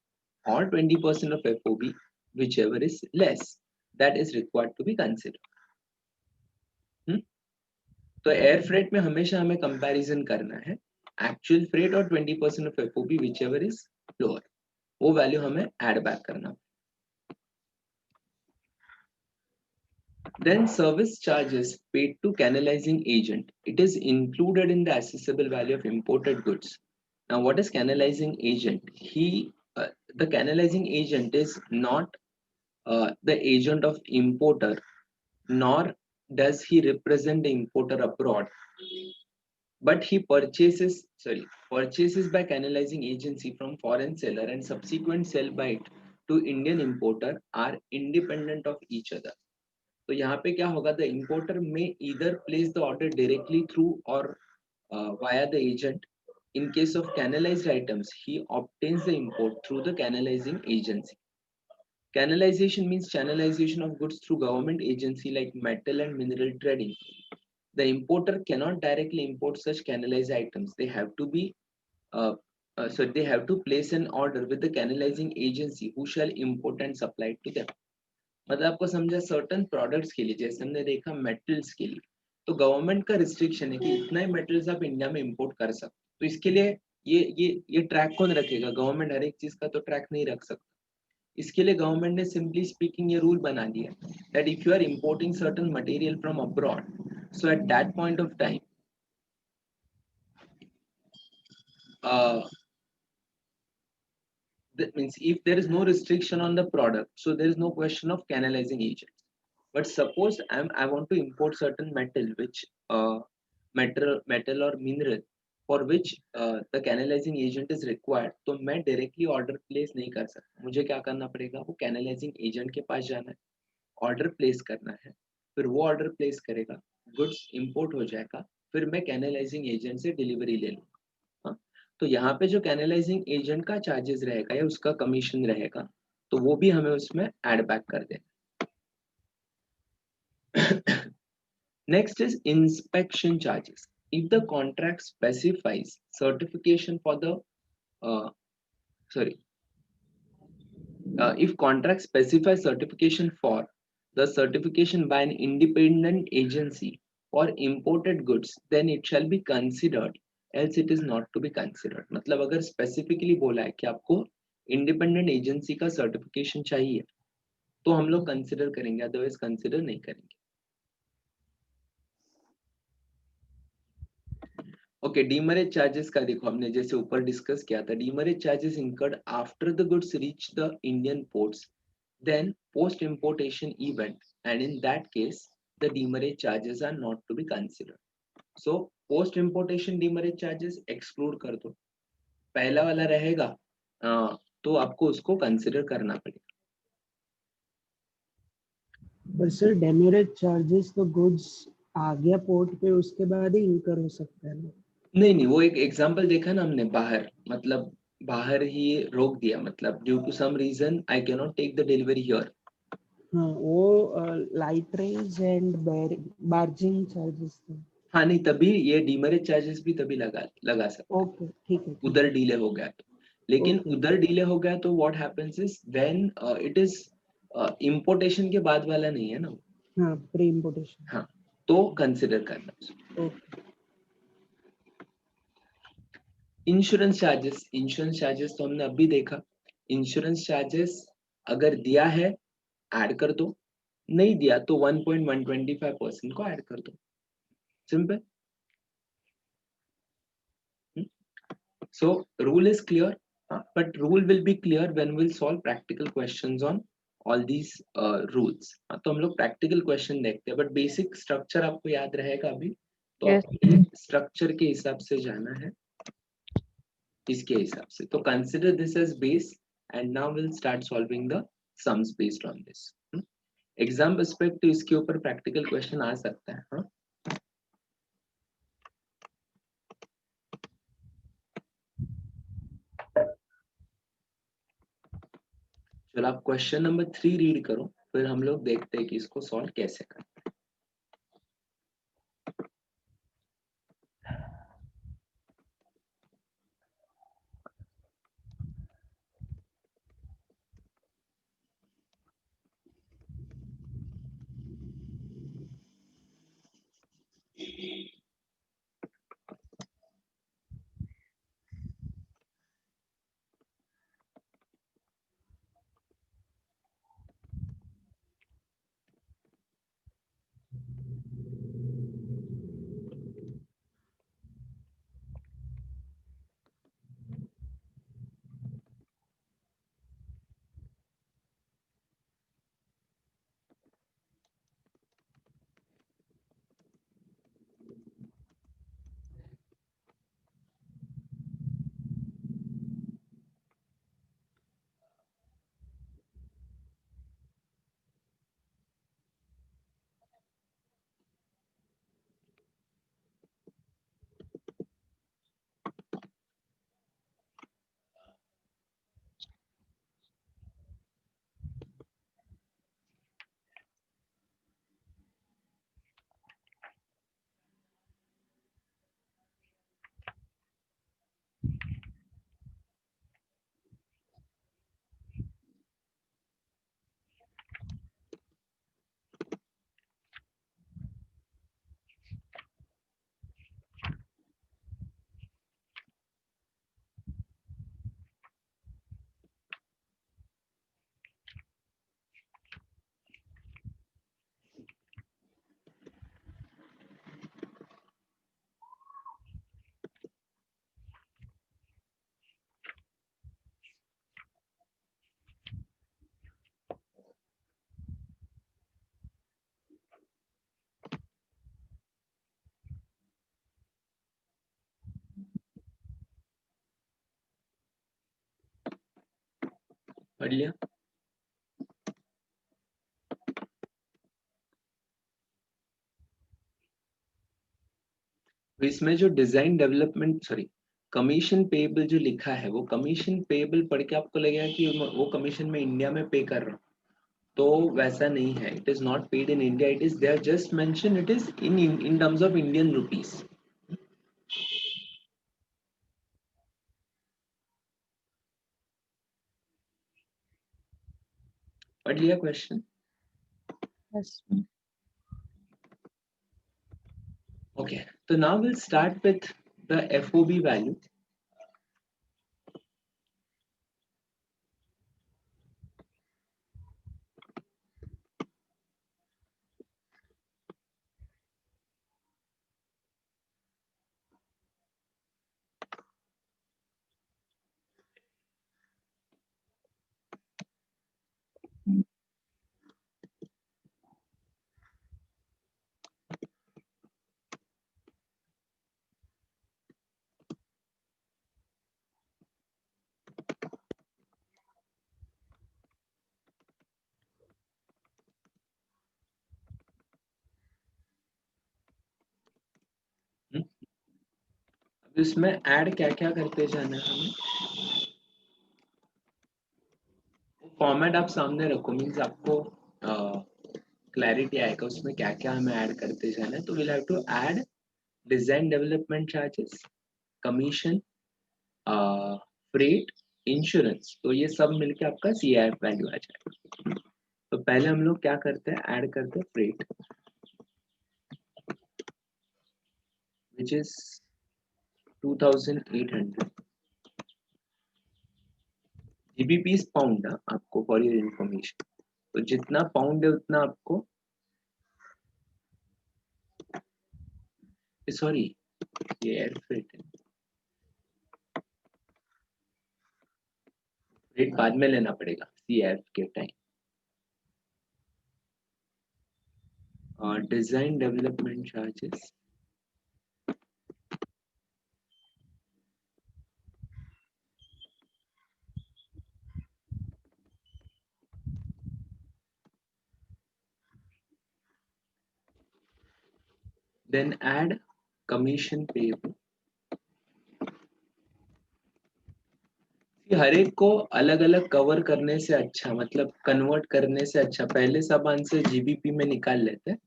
और 20% of FOB, whichever is less, that is required to be considered. तो एयर फ्रेट में हमेशा हमें कंपैरिजन करना है एक्चुअल फ्रेट और 20% of FOB, whichever is lower, वो वैल्यू हमें ऐड बैक करना. Then service charges paid to canalizing agent, it is included in the assessable value of imported goods. Now what is canalizing agent? The canalizing agent is not the agent of importer, nor does he represent the importer abroad, but he purchases by canalizing agency from foreign seller and subsequent sell by it to Indian importer are independent of each other. तो यहाँ पे क्या होगा? The importer may either place the order directly through or via the agent. In case of canalized items, he obtains the import through the canalizing agency. Canalization means channelization of goods through government agency like metal and mineral trading. The importer cannot directly import such canalized items. They have to be they have to place an order with the canalizing agency who shall import and supply it to them. मतलब आपको समझा? सर्टन प्रोडक्ट्स के लिए, जैसे हमने देखा मेटल्स के लिए, तो गवर्नमेंट का रिस्ट्रिक्शन है कि इतना ही मेटल्स आप इंडिया में इंपोर्ट कर सकते. तो इसके लिए ये ट्रैक कौन रखेगा? गवर्नमेंट हर एक चीज का तो ट्रैक नहीं रख सकता. इसके लिए गवर्नमेंट ने सिंपली स्पीकिंग ये रूल बना दिया that if you are importing certain material from abroad, so at that point of time that means if there is no restriction on the product, so there is no question of canalizing agents. But suppose I want to import certain metal, which metal or mineral for which the canalizing agent is required, तो मैं directly order place नहीं कर सकता. मुझे क्या करना पड़ेगा? वो canalizing agent के पास जाना है, order place करना है, फिर वो order place करेगा, goods import हो जाएगा, फिर मैं canalizing agent से delivery ले लूँ. तो यहाँ पे जो कैनलाइजिंग एजेंट का चार्जेस रहेगा या उसका कमीशन रहेगा, तो वो भी हमें उसमें ऐड बैक कर देना. Next is inspection charges. If the contract specifies certification for the if contract specifies certification for the certification by an independent agency for imported goods, then it shall be considered, else it is not to be considered. मतलब अगर स्पेसिफिकली बोला है कि आपको इंडिपेंडेंट एजेंसी का सर्टिफिकेशन चाहिए तो हम लोग कंसिडर करेंगे, अदरवाइज कंसिडर नहीं करेंगे. ओके, डीमरेज चार्जेस का देखो, हमने जैसे ऊपर डिस्कस किया था, demurrage charges incurred after the goods reach the Indian ports, then post importation event, and in that case the demurrage charges are not to be considered. So post importation demurrage charges exclude कर दो, पहला वाला रहेगा तो आपको उसको कंसिडर करना पड़ेगा। पर सर डेमरेज चार्जेस तो गुड्स आ गया पोर्ट पे उसके बाद ही इनकर हो सकता है ना। नहीं नहीं, वो एक एग्जांपल देखा ना हमने, बाहर मतलब बाहर ही रोक दिया, मतलब due to some reason I can not take the delivery here. हाँ वो lighterage and barging charges थे। हाँ नहीं, तभी ये डीमरेज चार्जेस भी तभी लगा सकते हैं, ओके ठीक है उधर डिले हो गया तो। लेकिन Okay. उधर डिले हो गया तो what happens is when it is importation के बाद वाला नहीं है ना, हाँ प्री इम्पोर्टेशन। हाँ, तो कंसिडर करना उसको। ओके इंश्योरेंस चार्जेस तो हमने अभी देखा, इंश्योरेंस चार्जेस अगर दिया है ऐड कर दो, नहीं दिया तो 1.125% को ऐड कर दो, simple. So rule is clear, but rule will be clear when we'll solve practical questions on all these rules. तो हम लोग practical question देखते हैं, but basic structure आपको याद रहेगा अभी, तो Yes. आपको structure के हिसाब से जाना है, इसके हिसाब से। तो consider this as base and now we'll start solving the sums based on this. Exam perspective इसके ऊपर practical question आ सकता है, हाँ। चलो आप क्वेश्चन नंबर 3 रीड करो, फिर हम लोग देखते हैं कि इसको सॉल्व कैसे करें। पढ़ लिया? तो इसमें जो design development sorry commission payable जो लिखा है, वो कमीशन पेएबल पढ़ के आपको लगेगा कि वो कमीशन में इंडिया में पे कर रहा हूँ, तो वैसा नहीं है। It is not paid in India, it is they are just mention it is in terms of Indian rupees. पढ़ लिया question? Yes. Okay, so now we'll start with the FOB value. इसमें ऐड क्या क्या करते जाना है हमें, फॉर्मेट आप सामने रखो, मीन्स आपको क्लैरिटी आएगा उसमें क्या क्या हमें ऐड करते जाना है। तो will have to add design development charges, commission, freight, insurance, तो ये सब मिलके आपका CIF वैल्यू आ जाएगा। तो पहले हम लोग क्या करते हैं, ऐड करते हैं freight which is 2800 GBP pound, आपको फॉर योर इंफॉर्मेशन। तो जितना पाउंड है उतना आपको, सॉरी ये एयर फ्रेट है, फ्रेट बाद में लेना पड़ेगा CIF के time. Design development charges, then add commission payable। हर एक को अलग अलग कवर करने से अच्छा, मतलब कन्वर्ट करने से अच्छा, पहले सब आंसर GBP में निकाल लेते हैं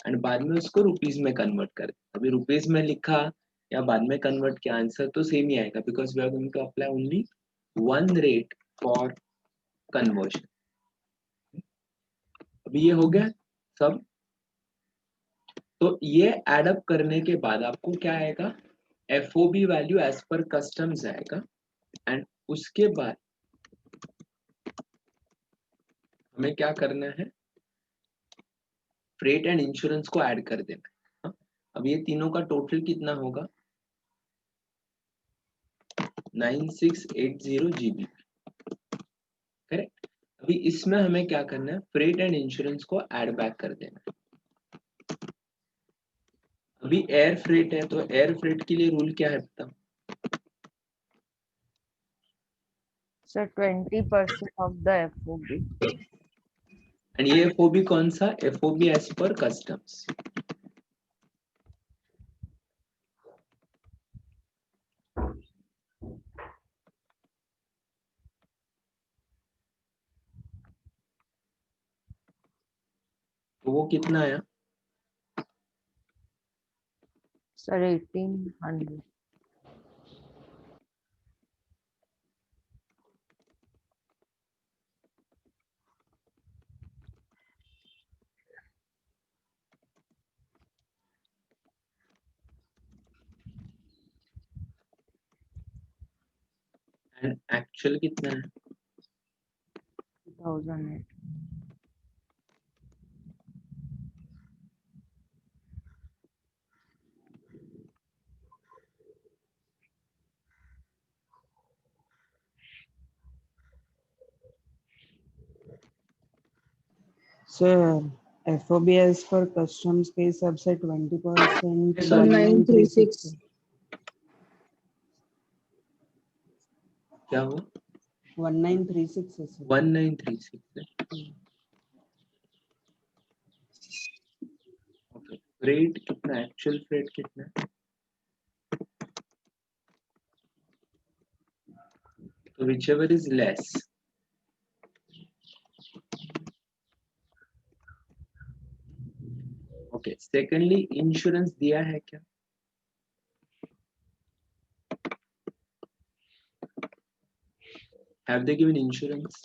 एंड बाद में उसको रुपीज में कन्वर्ट करते। अभी रुपीज में लिखा या बाद में कन्वर्ट किया आंसर तो सेम ही आएगा, because we are going to apply only one rate for conversion. अभी ये हो गया सब। तो ये एडअप करने के बाद आपको क्या आएगा, FOB value as per customs आएगा एंड उसके बाद हमें क्या करना है, फ्रेट एंड इंश्योरेंस को ऐड कर देना है। हाँ? अब ये तीनों का टोटल कितना होगा, 9680 GB, करेक्ट। अभी इसमें हमें क्या करना है, फ्रेट एंड इंश्योरेंस को ऐड बैक कर देना है। अभी एयर फ्रेट है तो एयर फ्रेट के लिए रूल क्या है पता, sir 20% of the FOB। And ये FOB कौन सा, FOB एज पर कस्टम्स। तो वो कितना आया, सर 1800। एंड एक्चुअल कितना है, 2008। Sir FOB as per customs के हिसाब से 20% सर 1936 क्या हुआ, 1936 है सर। 1936 है। ओके, फ्रेट कितना, एक्चुअल फ्रेट कितना है, तो whichever is less। Okay, secondly insurance दिया है क्या, हैव दे गिवन इंश्योरेंस,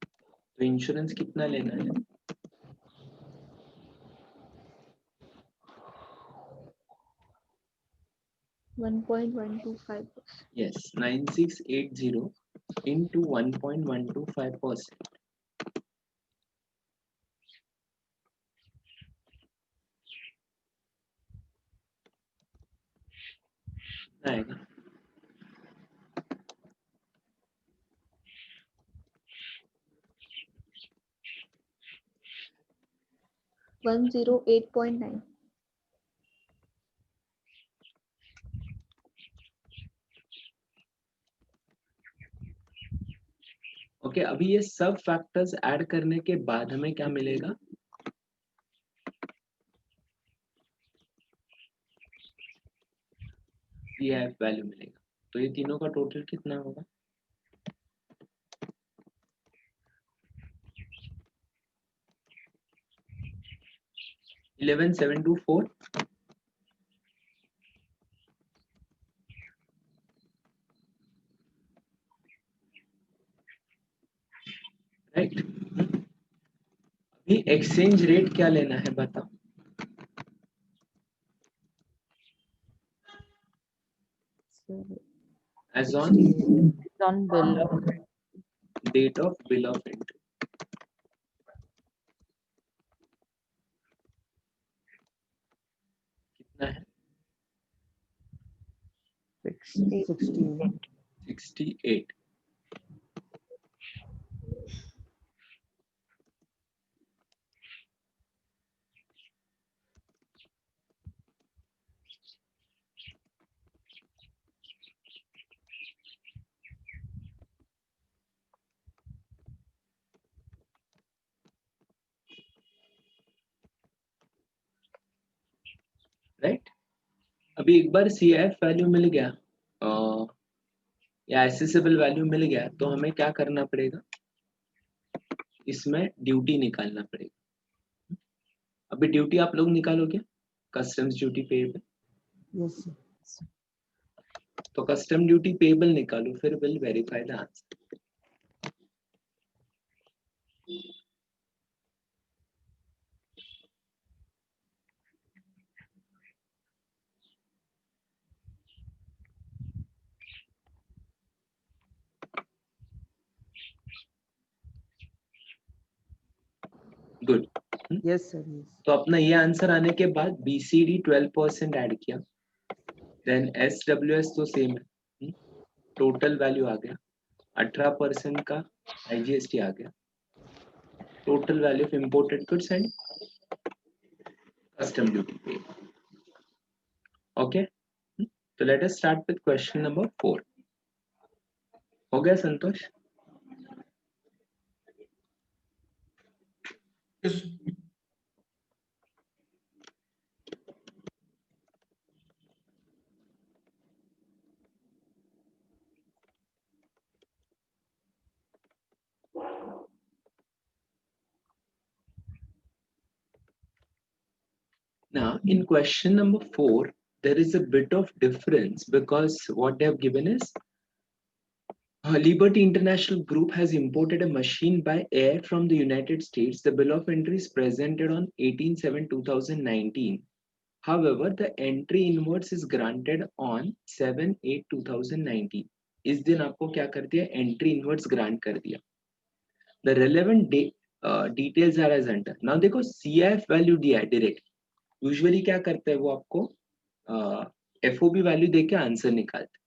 तो इंश्योरेंस कितना लेना है, 1.125%. यस 9680 into 1.125%, आएगा 108.9. ओके। अभी ये सब फैक्टर्स ऐड करने के बाद हमें क्या मिलेगा, CIF वैल्यू मिलेगा। तो ये तीनों का टोटल कितना होगा? 11,724 राइट। अभी एक्सचेंज रेट क्या लेना है बताओ? As on It's on bill of date of bill of entry कितना है? 60. 68. 68। राइट। अभी एक बार CIF वैल्यू मिल गया या एसेसिबल वैल्यू मिल गया तो हमें क्या करना पड़ेगा? इसमें ड्यूटी निकालना पड़ेगा। अभी ड्यूटी आप लोग निकालोगे, customs duty payable. Yes, sir. तो कस्टम ड्यूटी पेएबल निकालो, फिर will verify the answer. Good. Yes, sir. Yes. तो अपना ये आंसर आने के बाद BCD 12% ऐड किया, देन SWS तो सेम है, टोटल वैल्यू आ गया 18% का, IGST आ गया, total value of imported goods and custom duty पे। ओके, तो let us start with question number 4। हो गया संतोष? Yes. Now, in question number 4, there is a bit of difference because what they have given is Liberty International Group has imported a machine by air from the United States. The bill of entry is presented on 18/7/2019. However, the entry inwards is granted on 7/8/2019. इस दिन आपको क्या कर दिया? Entry inwards grant कर दिया। The relevant details are as under. Now देखो CIF value दिया है डायरेक्ट। यूजुअली क्या करता है वो आपको FOB वैल्यू देके आंसर निकालते।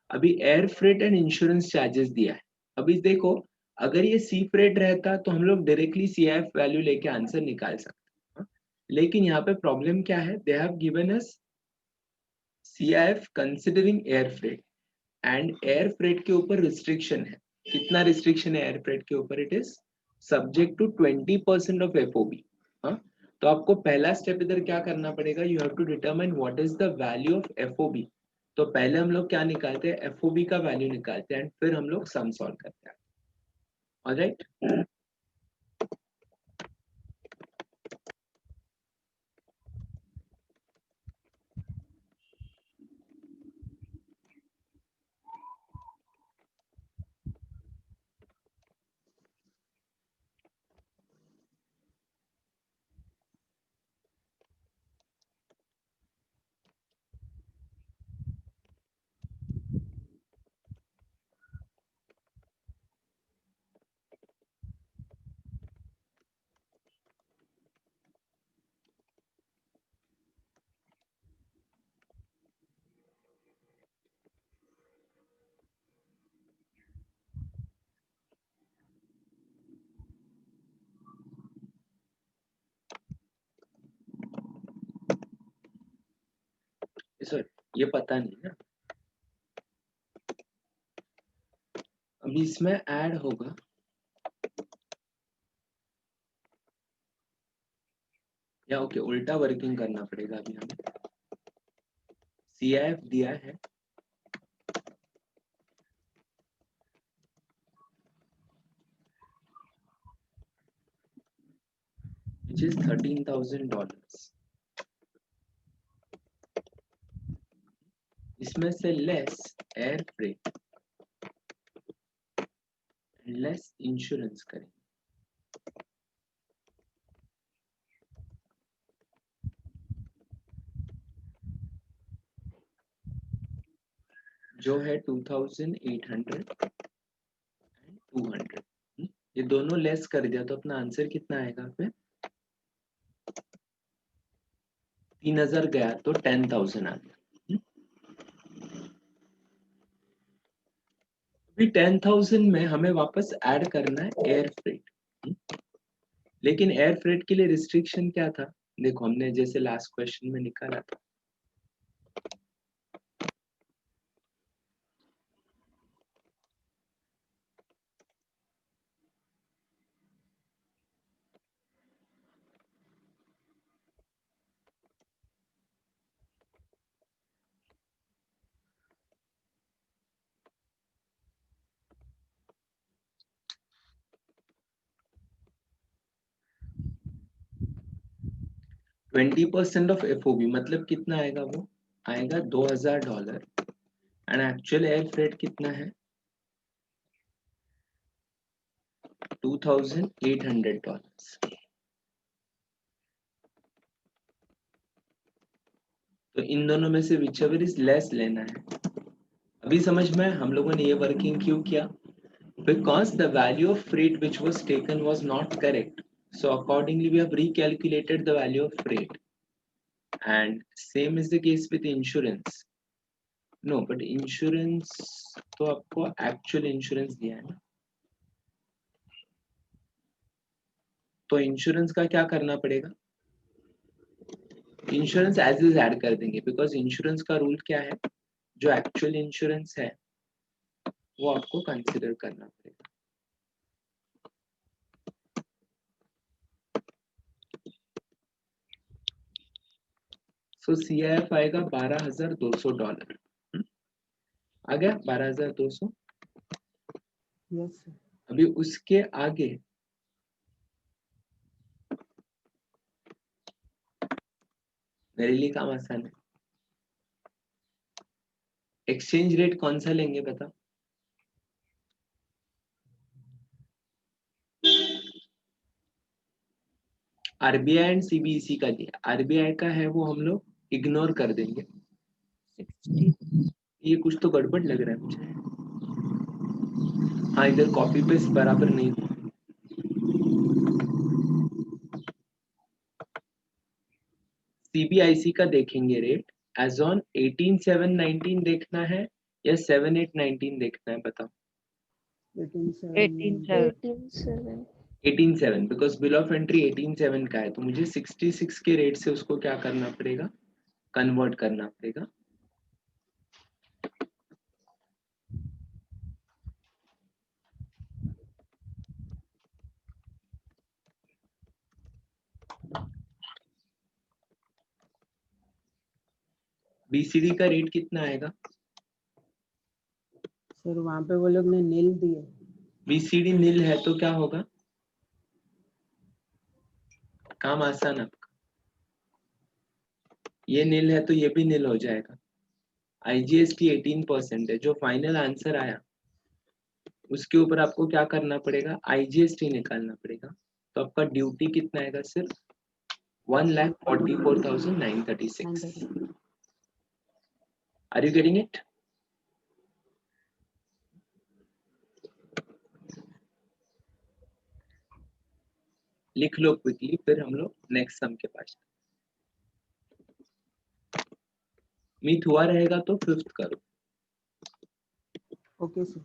अभी air freight and insurance charges दिया है। अभी देखो अगर ये सी फ्रेट रहता तो हम लोग डायरेक्टली CIF वैल्यू लेके आंसर निकाल सकते, लेकिन यहाँ पे प्रॉब्लम क्या है? दे have given us CIF considering air freight and air freight के ऊपर रिस्ट्रिक्शन है। कितना रिस्ट्रिक्शन है एयर फ्रेट के ऊपर? It is subject to 20% of FOB। तो आपको पहला स्टेप इधर क्या करना पड़ेगा? You have to determine what is the value of FOB। तो पहले हम लोग क्या निकालते हैं? FOB का वैल्यू निकालते हैं एंड फिर हम लोग सम सॉल्व करते हैं। ऑलराइट, सर ये पता नहीं ना, अभी इसमें ऐड होगा या ओके उल्टा वर्किंग करना पड़ेगा अभी हमें। CIF दिया है, which is $13,000. इसमें से less air freight and less insurance करें, जो है 2,800 एंड 200। ये दोनों लेस कर दिया तो अपना आंसर कितना आएगा फिर? 3,000 गया तो 10,000 आ गया। अभी 10,000 में हमें वापस ऐड करना है एयर फ्रेट, लेकिन एयर फ्रेट के लिए रिस्ट्रिक्शन क्या था? देखो हमने जैसे लास्ट क्वेश्चन में निकाला था, $20% ऑफ FOB मतलब कितना आएगा? वो आएगा $2,000 एंड एक्चुअल एयर फ्रेट कितना है? $2,800। तो इन दोनों में से विच एवर इज लेस लेना है। अभी समझ में हम लोगों ने ये वर्किंग क्यों किया? Because the value of freight which was taken was not correct, so accordingly we have recalculated the value of freight. And same is the case with insurance. No, but insurance तो आपको actual insurance दिया है ना, तो इंश्योरेंस का क्या करना पड़ेगा? इंश्योरेंस एज इज ऐड कर देंगे, बिकॉज इंश्योरेंस का रूल क्या है? जो एक्चुअल इंश्योरेंस है वो आपको कंसिडर करना पड़ेगा। सो CIF आएगा $12,200। आ गया 12,200। Yes sir. अभी उसके आगे मेरे लिए काम आसान है। एक्सचेंज रेट कौन सा लेंगे बता? RBI एंड CBEC का दिया, RBI का है वो हम लोग इग्नोर कर देंगे। 60 ये कुछ तो गड़बड़ लग रहा है मुझे। हाँ, इधर कॉपी पेस्ट बराबर नहीं हुआ। CBIC का देखेंगे रेट एज ऑन 18/7/19 देखना है या 7/8/19 देखना है? बताओ। 18/7/19। 18/7 18/7 बिकॉज बिल ऑफ एंट्री 18/7 का है, तो मुझे 66 के रेट से उसको क्या करना पड़ेगा? कन्वर्ट करना पड़ेगा। BCD का रेट कितना आएगा? सर वहाँ पे वो लोग ने नील दिए। BCD नील है तो क्या होगा? काम आसान आपका। ये नील है तो ये भी नील हो जाएगा। IGST 18% है, जो फाइनल आंसर आया उसके ऊपर आपको क्या करना पड़ेगा? IGST निकालना पड़ेगा। तो आपका ड्यूटी कितना आएगा? सिर्फ 1,44,936। Are you getting it? लिख लो क्विकली, फिर हम लोग नेक्स्ट सम के पास। मीट हुआ रहेगा तो 5th करो। Okay sir.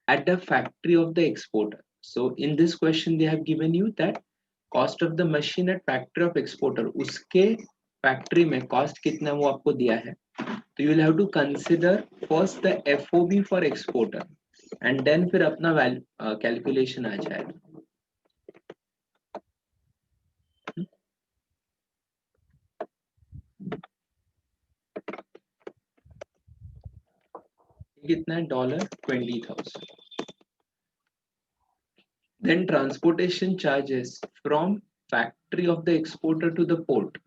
at the factory of the exporter. So in this question, they have given you that cost of the machine at factory of exporter. उसके factory में cost कितना वो आपको दिया है. So you will have to consider first the FOB for exporter and then फिर अपना calculation आ जाएगा. कितना है? $20,000. Then transportation charges from factory of the exporter to the port.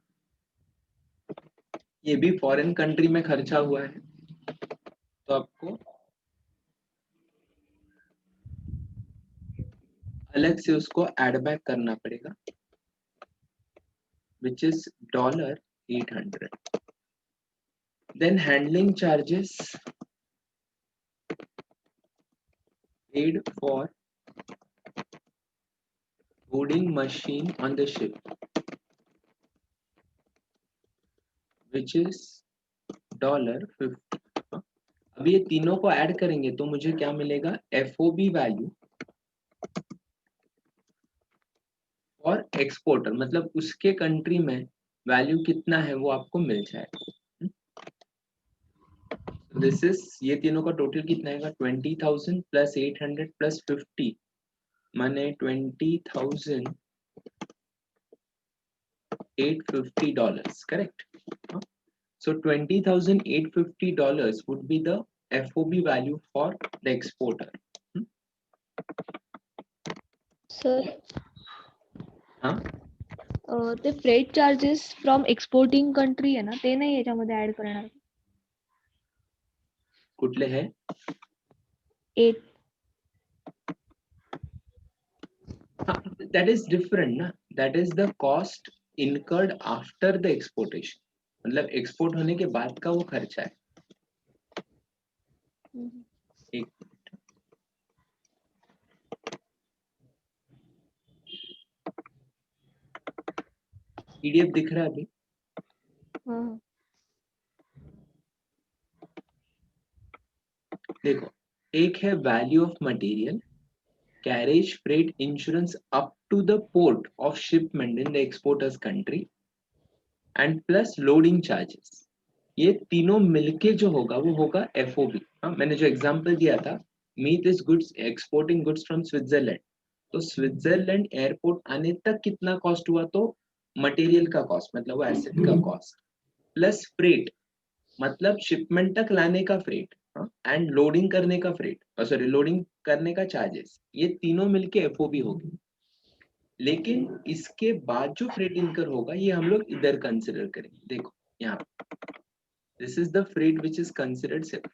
ये भी फॉरेन कंट्री में खर्चा हुआ है, तो आपको अलग से उसको एड बैक करना पड़ेगा, which is $800. Then handling charges paid for loading machine on the ship, which is $50. अब ये तीनों को ऐड करेंगे तो मुझे क्या मिलेगा? FOB वैल्यू और एक्सपोर्टर, मतलब उसके कंट्री में वैल्यू कितना है वो आपको मिल जाएगा. दिस इज, ये तीनों का टोटल कितना आएगा? 20,000 प्लस 800 प्लस 50, माने $20,850. Correct. So $20,850 would be the FOB value for the exporter. Sir, हा, ते freight charges from exporting country आहे ना, ते नाही याच्यामध्ये ऍड करणार. कुठले है? 8 That is different ना. That is the cost incurred after the exportation. मतलब एक्सपोर्ट होने के बाद का वो खर्चा है. एक PDF दिख रहा है अभी? हाँ. देखो, एक है value of material, carriage, freight, insurance up to the port of shipment in the exporters country and plus loading charges. ये तीनों मिलके जो होगा वो होगा FOB. हाँ, मैंने जो एग्जांपल दिया था, Meet is goods exporting goods from Switzerland, तो स्विट्जरलैंड एयरपोर्ट आने तक कितना कॉस्ट हुआ? तो मटेरियल का कॉस्ट, मतलब वो एसेट का कॉस्ट, प्लस फ्रेट मतलब शिपमेंट तक लाने का फ्रेट, एंड लोडिंग करने का फ्रेट, सॉरी लोडिंग करने का चार्जेस, ये तीनों मिलके FOB होगी. लेकिन इसके बाद जो फ्रेट इनकर होगा ये हम लोग इधर कंसिडर करेंगे. देखो यहाँ, this is the freight which is considered separate.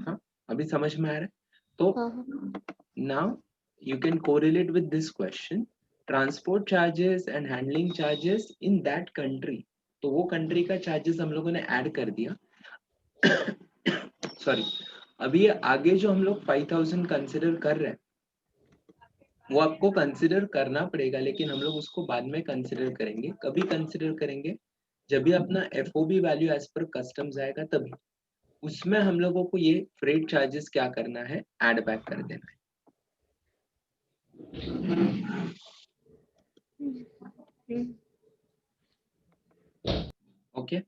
हाँ, अभी समझ में आ रहा है? तो now you can correlate with this question. Transport charges and handling charges in that country, तो वो कंट्री का चार्जेस हम लोगों ने ऐड कर दिया. सॉरी, अभी आगे जो हम लोग 5,000 कंसिडर कर रहे हैं वो आपको कंसिडर करना पड़ेगा, लेकिन हम लोग उसको बाद में कंसिडर करेंगे. कभी कंसिडर करेंगे? जब भी अपना FOB value as per customs आएगा तभी. उसमें हम लोगों को ये फ्रेट चार्जेस क्या करना है? ऐड बैक कर देना है. Okay,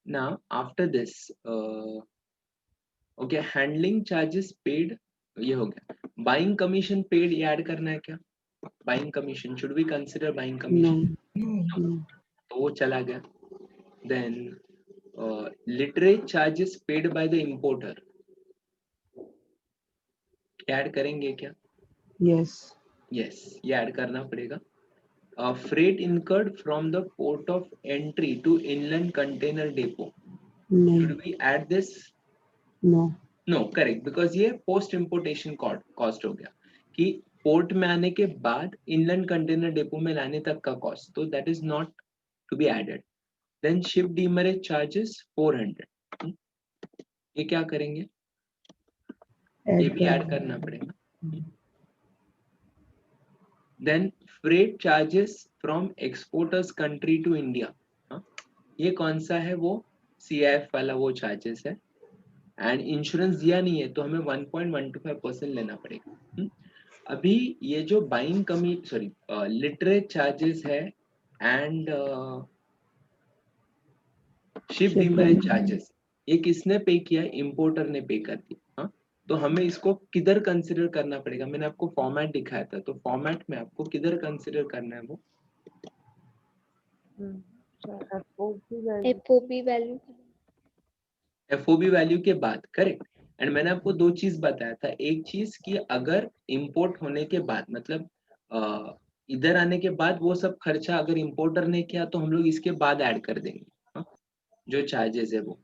now after this okay, handling charges paid, ये हो गया. Buying commission paid, ये ऐड करना है क्या? Buying commission, should we consider buying commission? No. तो वो चला गया. Then literage charges paid by the importer, add करेंगे क्या? Yes. Yes, ये ऐड करना पड़ेगा. Freight incurred from the port of entry to inland container depot, नहीं. should we add this? No. No, correct, because ये post importation cost हो गया कि पोर्ट में आने के बाद inland container depot में लाने तक का cost, तो that is not to be added. Then ship demurrage charges 400, ये क्या करेंगे? ये भी ऐड करना पड़ेगा. Then freight charges from exporters country to India, ये कौन सा है? वो CIF वाला वो चार्जेस है. एंड इंश्योरेंस दिया नहीं है तो हमें 1.125% लेना पड़ेगा। अभी ये जो बाइंग कमी सॉरी लिटरेज चार्जेस है एंड शिप डीमैरेज चार्जेस, ये किसने पे किया? इंपोर्टर ने पे कर दिया। हाँ, तो हमें इसको किधर कंसिडर करना पड़ेगा? मैंने आपको फॉर्मेट दिखाया था, तो फॉर्मेट में आपको किधर कंसिडर करना है वो? FOP value. एफओबी वैल्यू के बाद, करेक्ट। एंड मैंने आपको दो चीज बताया था, एक चीज कि अगर इंपोर्ट होने के बाद मतलब इधर आने के बाद वो सब खर्चा अगर इंपोर्टर ने किया तो हम लोग इसके बाद ऐड कर देंगे, हाँ, जो चार्जेस है वो।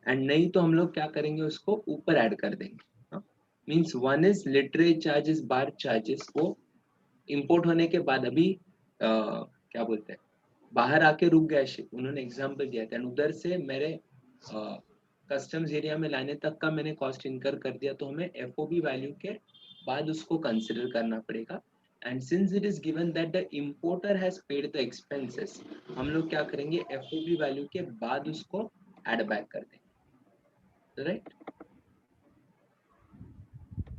एंड नहीं तो हम लोग क्या करेंगे, उसको ऊपर ऐड कर देंगे। Means one is lighterage charges barge charges, वो इंपोर्ट होने के बाद अभी क्या बोलते हैं, बाहर आके रुक गया शिप, उन्होंने एग्जाम्पल दिया था, एंड उधर से मेरे कस्टम्स एरिया में लाने तक का मैंने कॉस्ट इनकर कर दिया, तो हमें एफओबी वैल्यू के बाद उसको कंसिडर करना पड़ेगा। And since it is given that the importer has paid the expenses, हम लोग क्या करेंगे, एफओबी वैल्यू के बाद उसको ऐड बैक कर देंगे, राइट।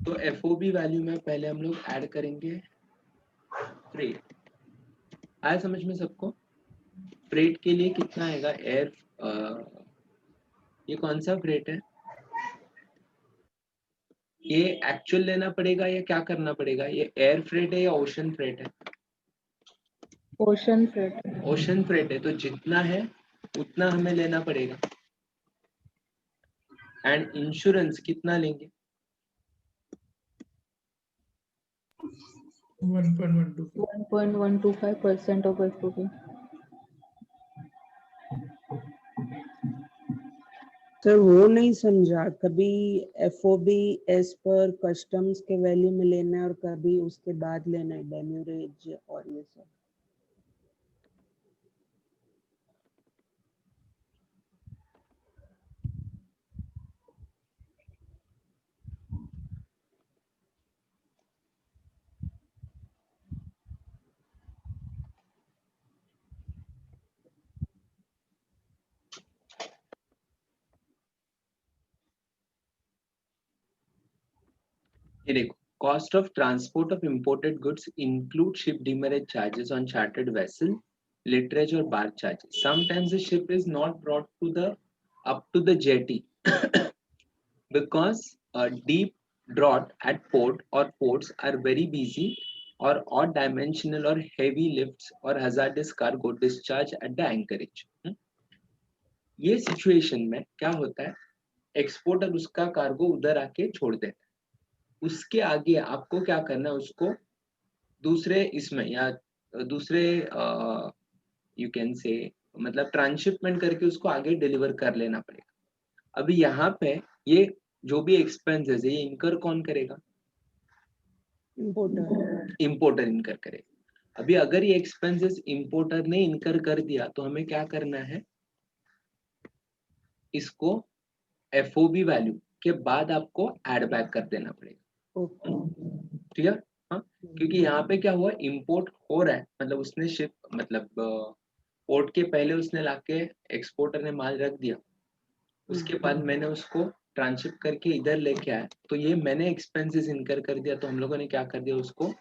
तो एफओबी वैल्यू में पहले हम लोग ऐड करेंगे फ्रेट। आया समझ में सबको? फ्रेट के लिए कितना आएगा? एयर ये कौन सा फ्रेट है? ये एक्चुअल लेना पड़ेगा या क्या करना पड़ेगा? ये एयर फ्रेट है या ओशन फ्रेट है? Ocean freight. ओशन फ्रेट है, तो जितना है उतना हमें लेना पड़ेगा। एंड इंश्योरेंस कितना लेंगे? 1.125। 1.125% of FOB. सर वो नहीं समझा, कभी एफओबी एज पर कस्टम्स के वैल्यू में लेना है और कभी उसके बाद लेना है डेम्यूरेज और ये सब। ये देखो, cost of transport of imported goods include ship demurrage charges on chartered vessel, litterage or bar charges. Sometimes the ship is not brought to the up to the jetty because a deep draught at port or ports are very busy, or odd dimensional or heavy lifts or hazardous cargo discharge at the anchorage. ये सिचुएशन में क्या होता है, एक्सपोर्टर उसका कार्गो उधर आके छोड़ देता है, उसके आगे आपको क्या करना है, उसको दूसरे इसमें या दूसरे यू कैन से मतलब ट्रांसशिपमेंट करके उसको आगे डिलीवर कर लेना पड़ेगा। अभी यहाँ पे ये जो भी एक्सपेंसेस है ये इनकर कौन करेगा? इंपोर्टर इनकर करेगा। अभी अगर ये एक्सपेंसेस इंपोर्टर ने इनकर कर दिया तो हमें क्या करना है, इसको एफओबी वैल्यू के बाद आपको ऐड बैक कर देना पड़ेगा। क्लियर? हाँ, क्योंकि यहाँ पे क्या हुआ, इंपोर्ट हो रहा है, मतलब उसने शिप मतलब पोर्ट के पहले उसने लाके एक्सपोर्टर ने माल रख दिया, उसके बाद मैंने उसको ट्रांसशिप करके इधर लेके आया, तो ये मैंने एक्सपेंसेस इनकर कर दिया, तो हम लोगों ने क्या कर दिया, उसको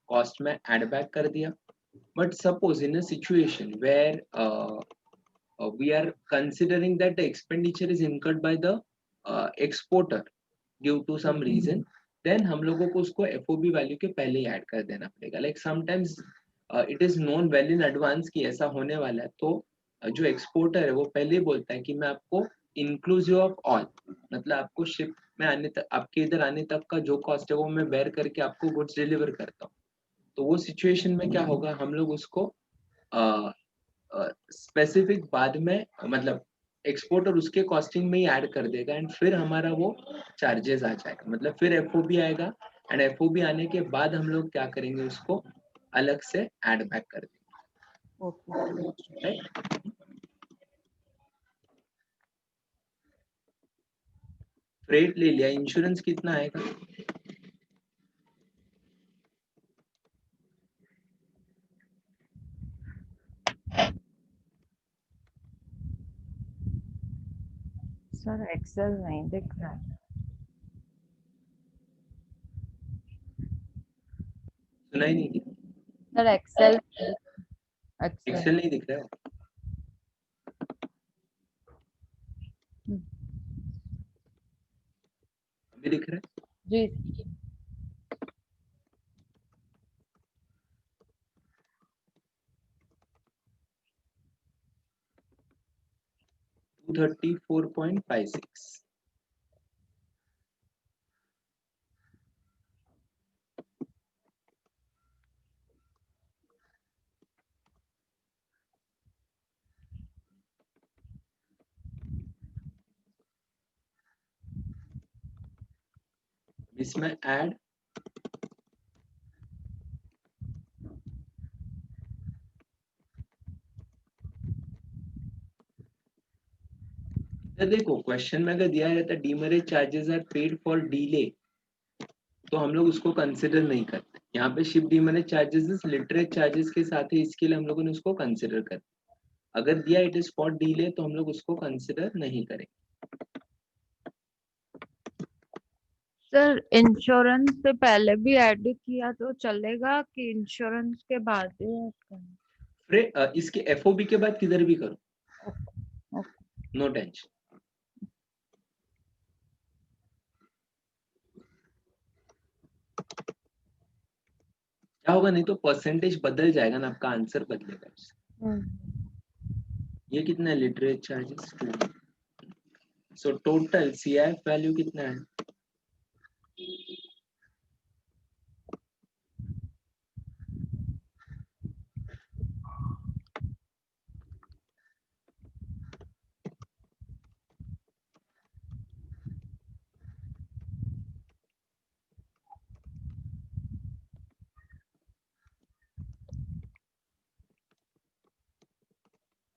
कॉस्ट में ऐड बैक कर दिया। But suppose in a situation where we are considering that the expenditure is incurred by the exporter due to some reason, then हम लोगों को उसको FOB वैल्यू के पहले ही ऐड कर देना पड़ेगा। Like sometimes it is known well in advance कि ऐसा होने वाला है, तो जो एक्सपोर्टर है वो पहले ही बोलता है कि मैं आपको इंक्लूसिव ऑफ ऑल, मतलब आपको शिप में आने तक, आपके इधर आने तक का जो कॉस्ट है वो मैं बेयर करके आपको गुड्स डिलीवर करता हूँ। तो वो सिचुएशन में क्या होगा, हम लोग उसको स्पेसिफिक बाद में मतलब एक्सपोर्टर उसके कॉस्टिंग में ही ऐड कर देगा, एंड फिर हमारा वो चार्जेस आ जाएगा, मतलब फिर एफओबी आएगा, एंड एफओबी आने के बाद हम लोग क्या करेंगे, उसको अलग से ऐड बैक कर देंगे। राइट? फ्रेट ले लिया, इंश्योरेंस कितना आएगा? सर एक्सेल नहीं दिख रहा है। सुना ही नहीं दिया? सर एक्सेल एक्सेल नहीं दिख रहा है? अभी दिख रहा है? जी 234.56. इसमें ऐड देखो, क्वेश्चन में अगर दिया रहता demurrage charges are paid for delay, तो हम लोग उसको कंसिडर नहीं करते। यहाँ पे ship demurrage charges lighterage charges के साथ है, इसके लिए हम लोगों ने उसको कंसिडर कर। अगर दिया इट इज फॉर डीले तो हम लोग उसको कंसिडर नहीं करेंगे। सर इंश्योरेंस से पहले भी ऐड किया तो चलेगा कि इंश्योरेंस के बाद ही ऐड करना? फिर इसके एफओबी के बाद किधर भी करो, ओके। No tension. क्या होगा, नहीं तो परसेंटेज बदल जाएगा ना, आपका आंसर बदलेगा उससे। ये कितना है lighterage charges? 2। So total CIF value कितना है?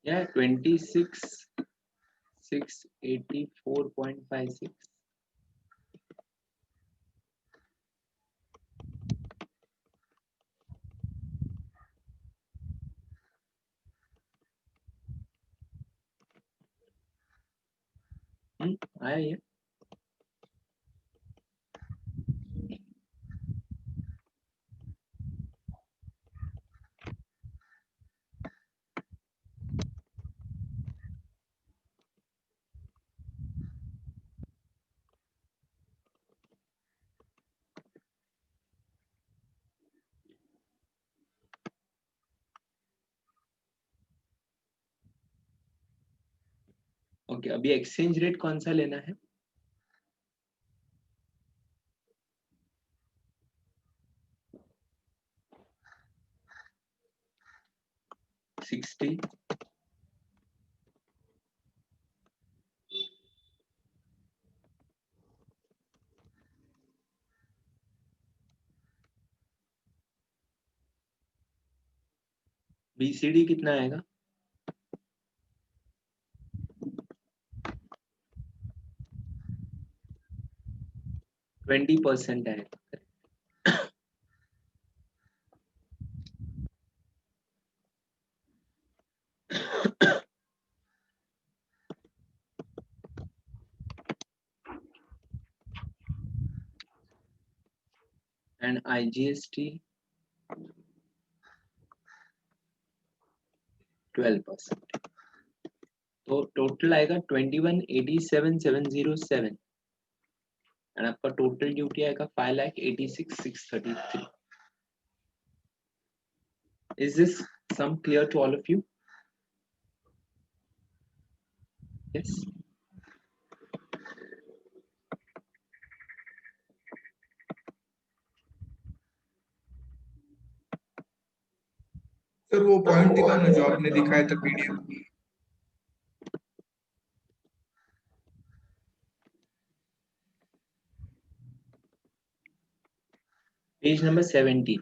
या 26,684.56। आया ये? ओके, अभी एक्सचेंज रेट कौन सा लेना है? $60, बीसीडी कितना आएगा? 20% आएगा। And IGST 12%। तो टोटल आएगा 21,87,707 एंड आपका टोटल ड्यूटी आएगा 5,86,633। Is this sum clear to all of you? Yes. Sir वो पॉइंट दिखाओ ना जो आपने दिखाया था पीडीएफ में। Page number 70.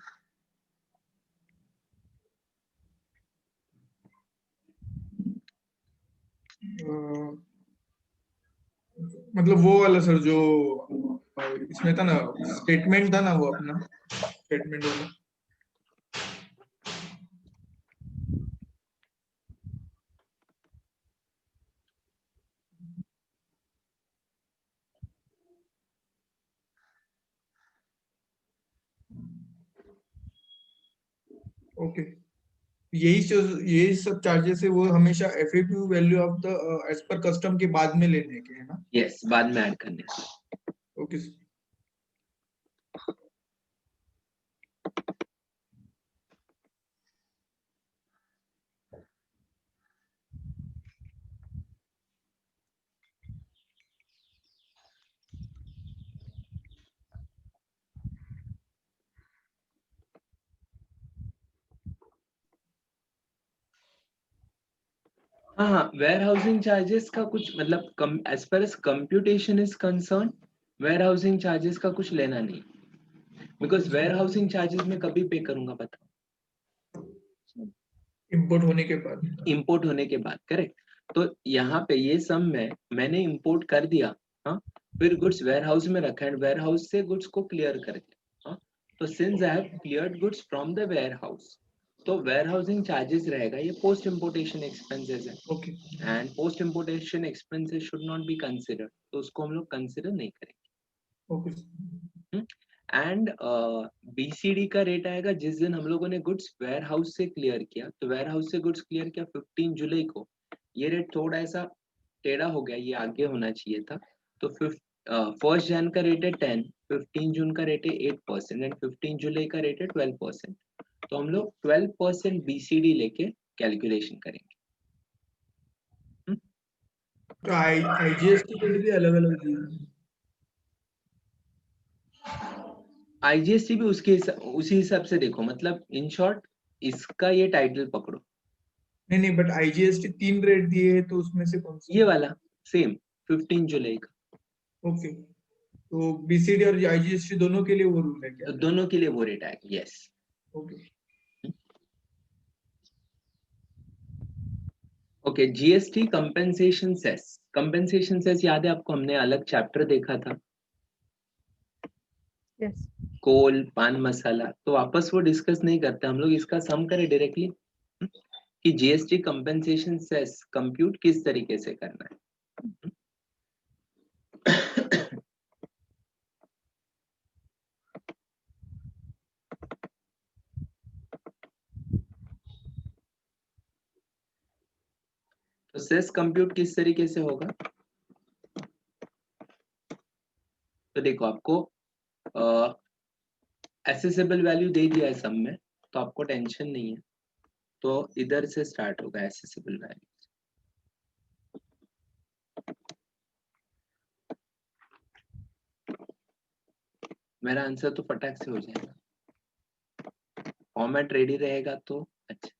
मतलब वो वाला सर जो इसमें था ना, स्टेटमेंट था ना वो अपना स्टेटमेंट वाला। ओके, यही सब चार्जेस है वो हमेशा FAQ value of the as per custom के बाद में लेने के है ना? यस, बाद में ऐड करने। ओके। हाँ, वेयर हाउसिंग चार्जेस का कुछ मतलब कम as per as computation is concern, warehousing charges का कुछ लेना नहीं, बिकॉज वेयर हाउसिंग चार्जेस में कभी पे करूंगा पता, इंपोर्ट होने के बाद। इंपोर्ट होने के बाद, करेक्ट। तो यहाँ पे ये सम में मैंने इंपोर्ट कर दिया, हाँ, फिर गुड्स वेयर हाउस में रखा एंड वेयर हाउस से गुड्स को क्लियर कर दिया, हाँ, तो since I have cleared goods from the warehouse, तो वेयर हाउसिंग चार्जेस रहेगा, ये पोस्ट इंपोर्टेशन एक्सपेंसेस है okay. And post importation expenses should not be considered, तो उसको हम लोग कंसिडर नहीं करेंगे। ओके। एंड बीसीडी का रेट आएगा जिस दिन हम लोगों ने गुड्स वेयर हाउस से क्लियर किया, तो वेयर हाउस से गुड्स क्लियर किया 15 जुलाई को, ये रेट थोड़ा ऐसा टेढ़ा हो गया, ये आगे होना चाहिए था, तो 1 जन का रेट है 10, 15 जून का रेट है 8% एंड 15 जुलाई का रेट है 12%, तो हम लोग 12% बीसीडी लेके कैलकुलेशन करेंगे। तो आईजीएसटी रेट भी अलग अलग दिए हैं। आईजीएसटी भी उसी हिसाब से देखो, मतलब इन शॉर्ट इसका ये टाइटल पकड़ो, नहीं नहीं, बट आईजीएसटी 3 रेट दिए हैं, तो उसमें से कौन सा? ये वाला सेम 15 जुलाई का, ओके, तो बीसीडी और आईजीएसटी दोनों के लिए वो रूल है क्या? दोनों के लिए वो रेट आएगा, yes. Okay. Okay, GST compensation cess, compensation cess याद है आपको, हमने अलग चैप्टर देखा था, यस कोल पान मसाला, तो वापस वो डिस्कस नहीं करते हम लोग, इसका सम करें डायरेक्टली कि जीएसटी कंपेंसेशन सेस कंप्यूट किस तरीके से करना है। तो सेस कंप्यूट किस तरीके से होगा, तो देखो आपको एसेसेबल वैल्यू दे दिया है सम में, तो आपको टेंशन नहीं है, तो इधर से स्टार्ट होगा एसेसेबल वैल्यू। मेरा आंसर तो फटाक से हो जाएगा, फॉर्मेट रेडी रहेगा तो अच्छा।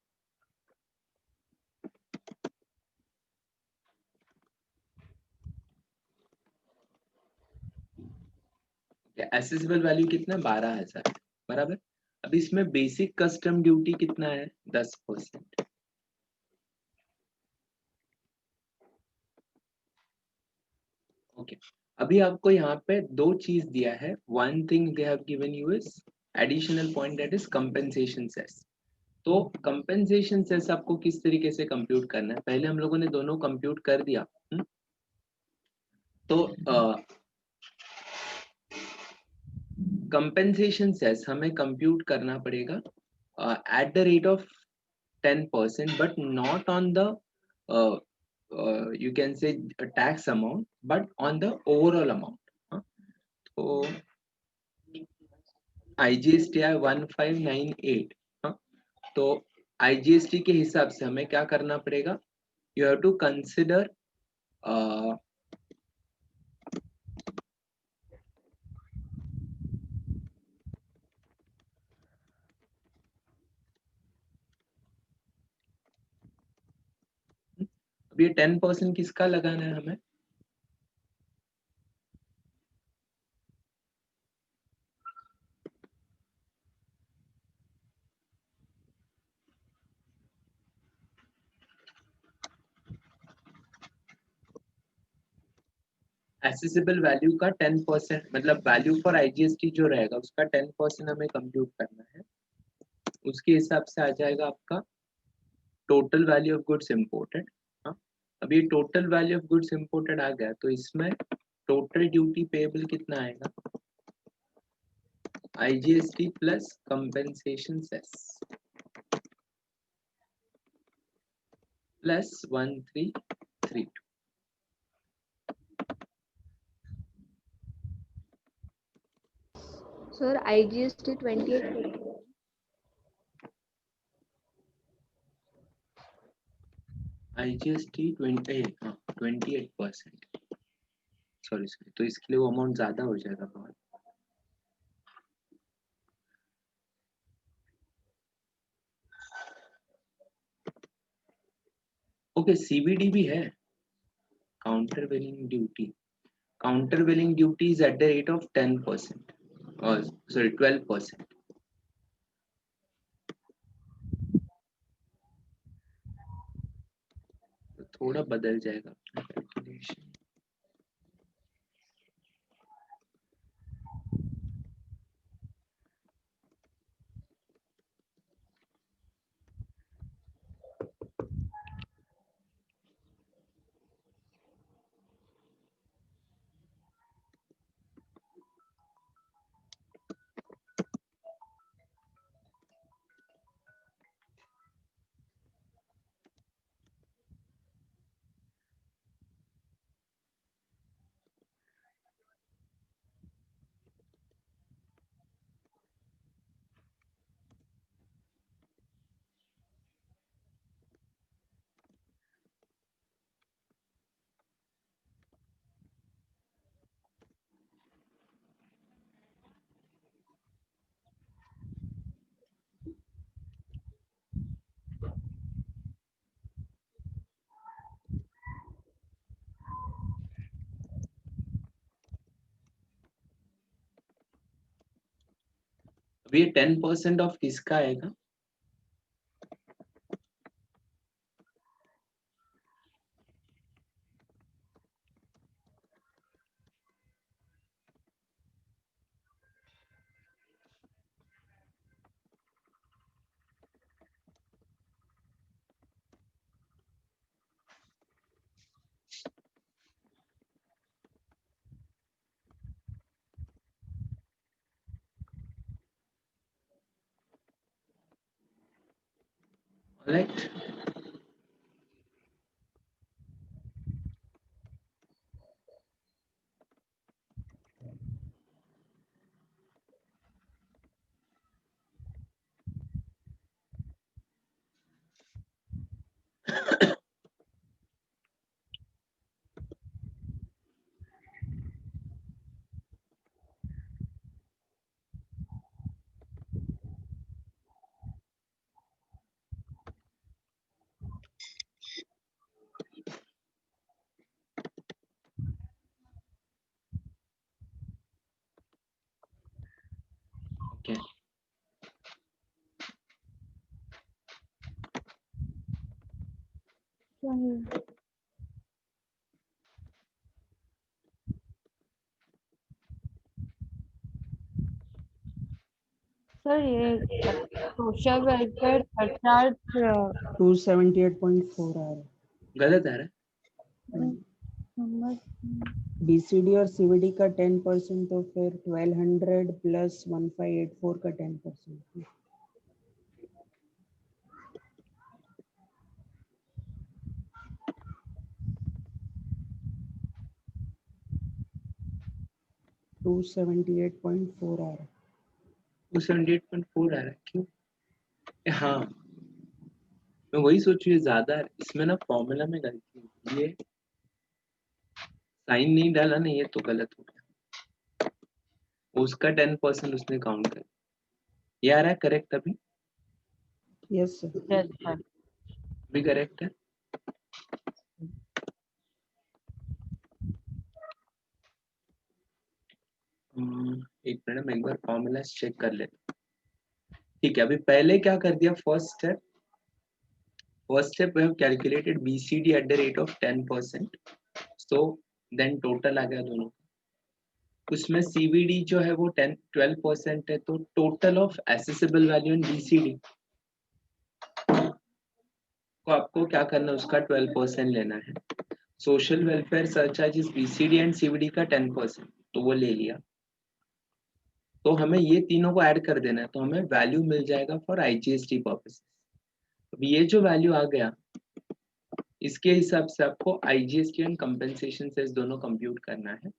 एसेसेबल वैल्यू कितना, 12,000, बराबर। अब इसमें बेसिक कस्टम ड्यूटी कितना है, 10%। ओके, अभी आपको यहाँ पे दो चीज दिया है, one thing they have given you is additional point, that is compensation cess. तो कंपेंसेशन सेस आपको किस तरीके से कंप्यूट करना है, पहले हम लोगों ने दोनों कंप्यूट कर दिया, तो कंपेंसेशन सेस हमें कंप्यूट करना पड़ेगा eight the rate of 10%, but not on the you can say tax amount, but on the overall amount, हाँ? तो IGST है 1598, हाँ? तो IGST के हिसाब से हमें क्या करना पड़ेगा, you have to consider अब ये 10% किसका लगाना है हमें, एसेसिबल वैल्यू का 10%, मतलब वैल्यू फॉर IGST जो रहेगा उसका 10% हमें कंप्यूट करना है, उसके हिसाब से आ जाएगा आपका total value of goods imported. अब ये total value of goods imported आ गया, तो इसमें टोटल ड्यूटी पेएबल कितना आएगा, IGST plus compensation cess, plus 1332। Sir IGST 28%. IGST 28%। Sorry, तो इसके लिए वो अमाउंट ज्यादा हो जाएगा बहुत। ओके, CVD भी है, countervailing duty. Countervailing duty is at the rate of 10%, और सॉरी 12%। तो थोड़ा बदल जाएगा अपना कैलकुलेशन। अब ये 10% ऑफ किसका आएगा? Alright. Okay. सर ये सोशल वेलफेयर सरचार्ज 278.4 आ रहा है। गलत आ रहा है। BCD और CVD का 10%, तो फिर 1200 प्लस 1584 का 10%। टू 278.4 आ रहा है। 278.4 आ रहा है, क्यों? हाँ, मैं वही सोचू, ये ज्यादा है। इसमें ना फॉर्मूला में गलती है, ये साइन नहीं डाला ना, ये तो गलत हो गया। उसका 10% उसने काउंट कर, ये आ रहा है करेक्ट अभी? Yes sir. Yes sir. भी करेक्ट है। एक मिनट में एक बार फॉर्मूला चेक कर लेते। ठीक है, अभी पहले क्या कर दिया? First step we have calculated BCD at the rate of 10%, so then total आ गया दोनों। उसमें CVD जो है वो 12% है, तो total of accessible value in BCD को आपको क्या करना है? उसका 12% लेना है। Social welfare surcharge BCD and CVD का 10%, तो वो ले लिया। तो हमें ये तीनों को ऐड कर देना है, तो हमें वैल्यू मिल जाएगा फॉर IGST पर्पस। अब ये जो वैल्यू आ गया, इसके हिसाब से आपको IGST एंड कंपेंसेशन सेस दोनों कंप्यूट करना है.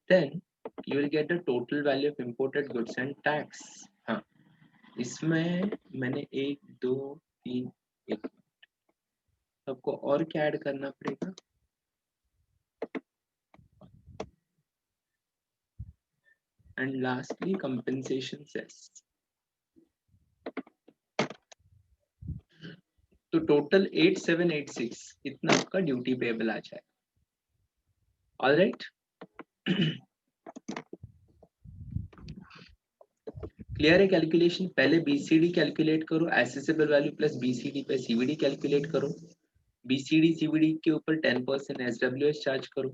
Then you will get the total value of imported goods and tax. हाँ, इसमें मैंने 1 2 3 1 आपको और क्या ऐड करना पड़ेगा. And lastly compensation cess. तो टोटल 8786 इतना आपका ड्यूटी पेएबल आ जाएगा. ऑलराइट, क्लियर है कैलकुलेशन. पहले BCD कैलकुलेट करो, एसेसेबल वैल्यू प्लस BCD पे CVD कैलकुलेट करो. BCD CVD के ऊपर 10% SWS चार्ज करो.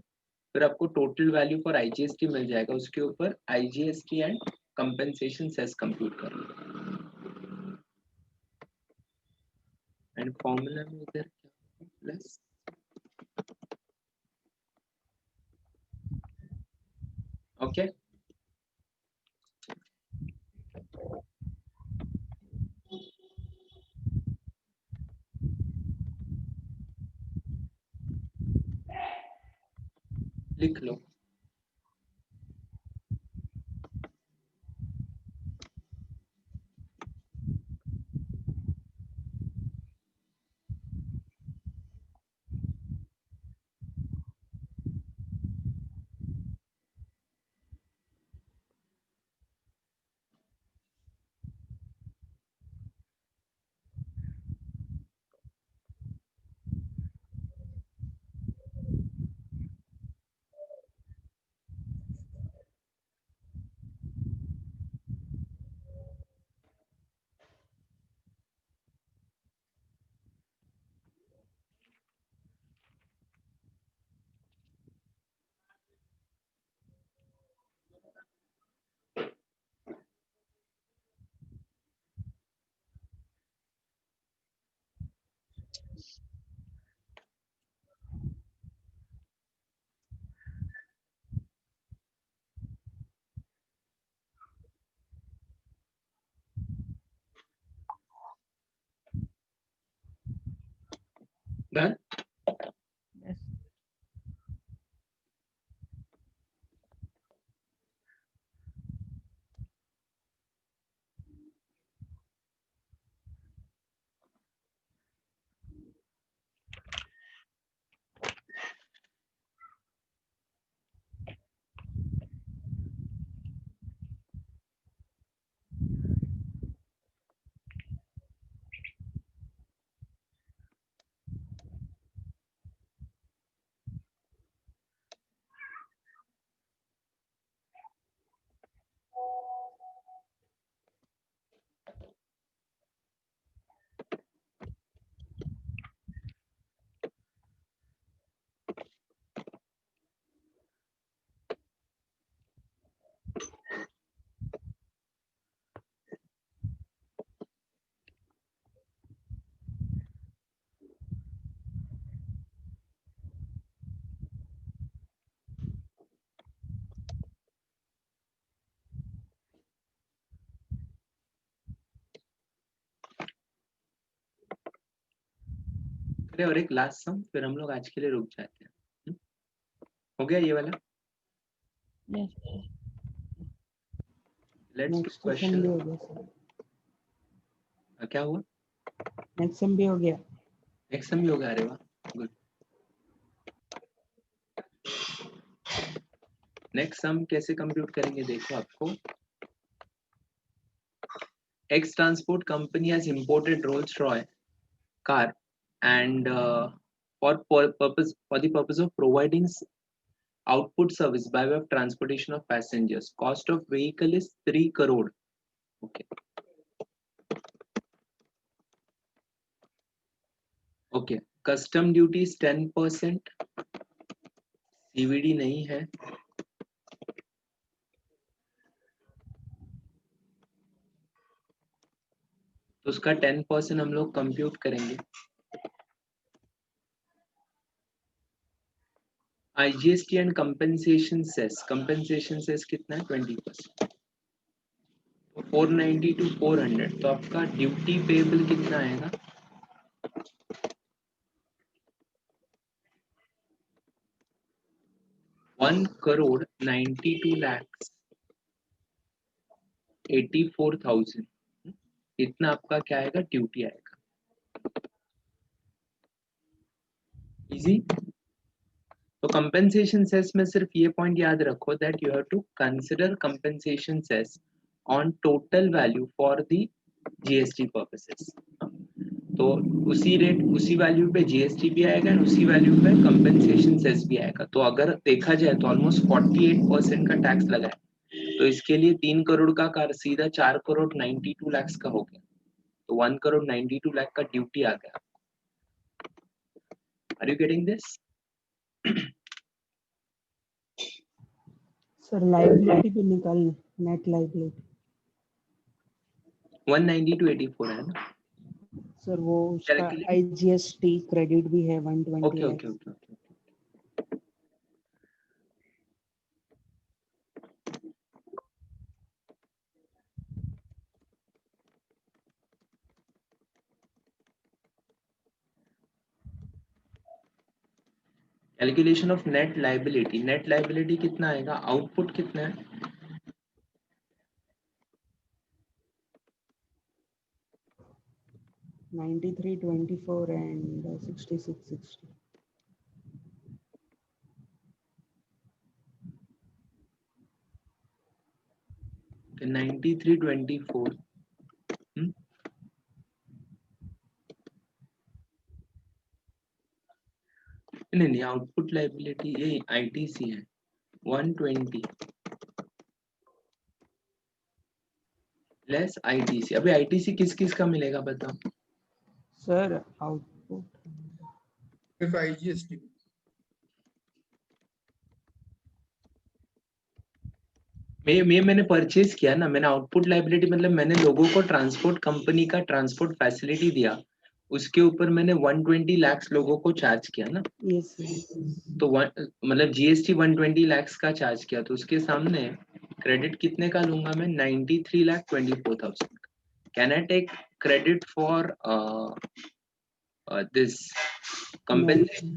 फिर आपको टोटल वैल्यू फॉर IGST मिल जाएगा, उसके ऊपर IGST and compensation cess compute कर लो. एंड फॉर्मूला में इधर प्लस ओके. लिख लो. डन. Yes. अरे और एक लास्ट सम, फिर हम लोग आज के लिए रुक जाते हैं. हो गया ये वाला. Yes. Let's next some question. भी हो गया सर. क्या हुआ? नेक्स्ट सम भी हो गया. नेक्स्ट सम भी हो गया. अरे वाह, गुड. नेक्स्ट सम कैसे कंप्यूट करेंगे देखो. आपको X transport company has imported Rolls-Royce car and for the purpose of providing output service by way of transportation of passengers. Cost of vehicle is 3 crore. Okay. Okay. Custom duty is 10%. CVD नहीं है. तो उसका 10% हम लोग कंप्यूट करेंगे. IGST and compensation cess. Compensation cess कितना है? 20%. 490 to 400. तो आपका ड्यूटी पेएबल कितना आएगा? 1,92,84,000 इतना आपका क्या आएगा, ड्यूटी आएगा। इजी। तो कंपेंसेशन सेस में सिर्फ ये पॉइंट याद रखो that you have to consider compensation cess on total value for the GST purposes. तो उसी रेट उसी वैल्यू पे जीएसटी भी आएगा और उसी वैल्यू पे कंपेंसेशन सेस भी आएगा। तो अगर देखा जाए तो ऑलमोस्ट 48% का टैक्स लगा है, तो इसके लिए 3 करोड़ का कार सीधा 4 करोड़ 92 लाख का हो गया, तो 1 करोड़ 92 लाख का ड्यूटी आ गया। Are you getting this? Sir liability भी निकाल, नेट लाइबिलिटी 192.84 है ना? सर, वो उसका Calculate. आईजीएसटी क्रेडिट भी है 120 okay lakh. Okay okay okay. Calculation of net liability, net liability कितना आएगा, आउटपुट कितना है? $93.24 and $66.60. Okay, 93.24 नहीं, आउटपुट लाइबिलिटी ये आईटीसी है 120 लेस आईटीसी। अभी आईटीसी किस किस का मिलेगा बताओ? सर आउटपुट सिर्फ आईजीएसटी। मैंने परचेज किया ना, मैंने आउटपुट लाइबिलिटी मतलब मैंने लोगों को ट्रांसपोर्ट कंपनी का ट्रांसपोर्ट फैसिलिटी दिया, उसके ऊपर मैंने 120 लाख लोगों को चार्ज किया ना, यस तो मतलब जीएसटी 120 लाख का चार्ज किया, तो उसके सामने क्रेडिट कितने का लूंगा मैं? 93,24,000। Can I take credit for this compensation?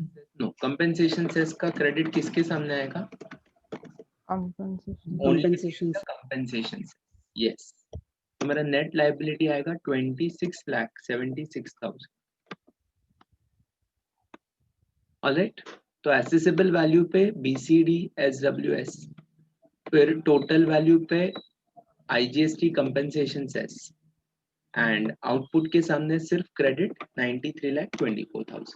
No, compensation cess का क्रेडिट किसके सामने आएगा? compensation. Compensation. कंपेंसेशन। यस, तो मेरा नेट लायबिलिटी आएगा 26,76,000। ऑलराइट, तो एसेसिबल वैल्यू पे बीसीडी एसडब्ल्यूएस, फिर टोटल वैल्यू पे IGST compensation cess, and output के सामने सिर्फ क्रेडिट 93,24,000।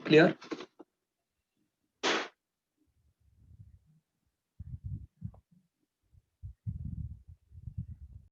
क्लियर?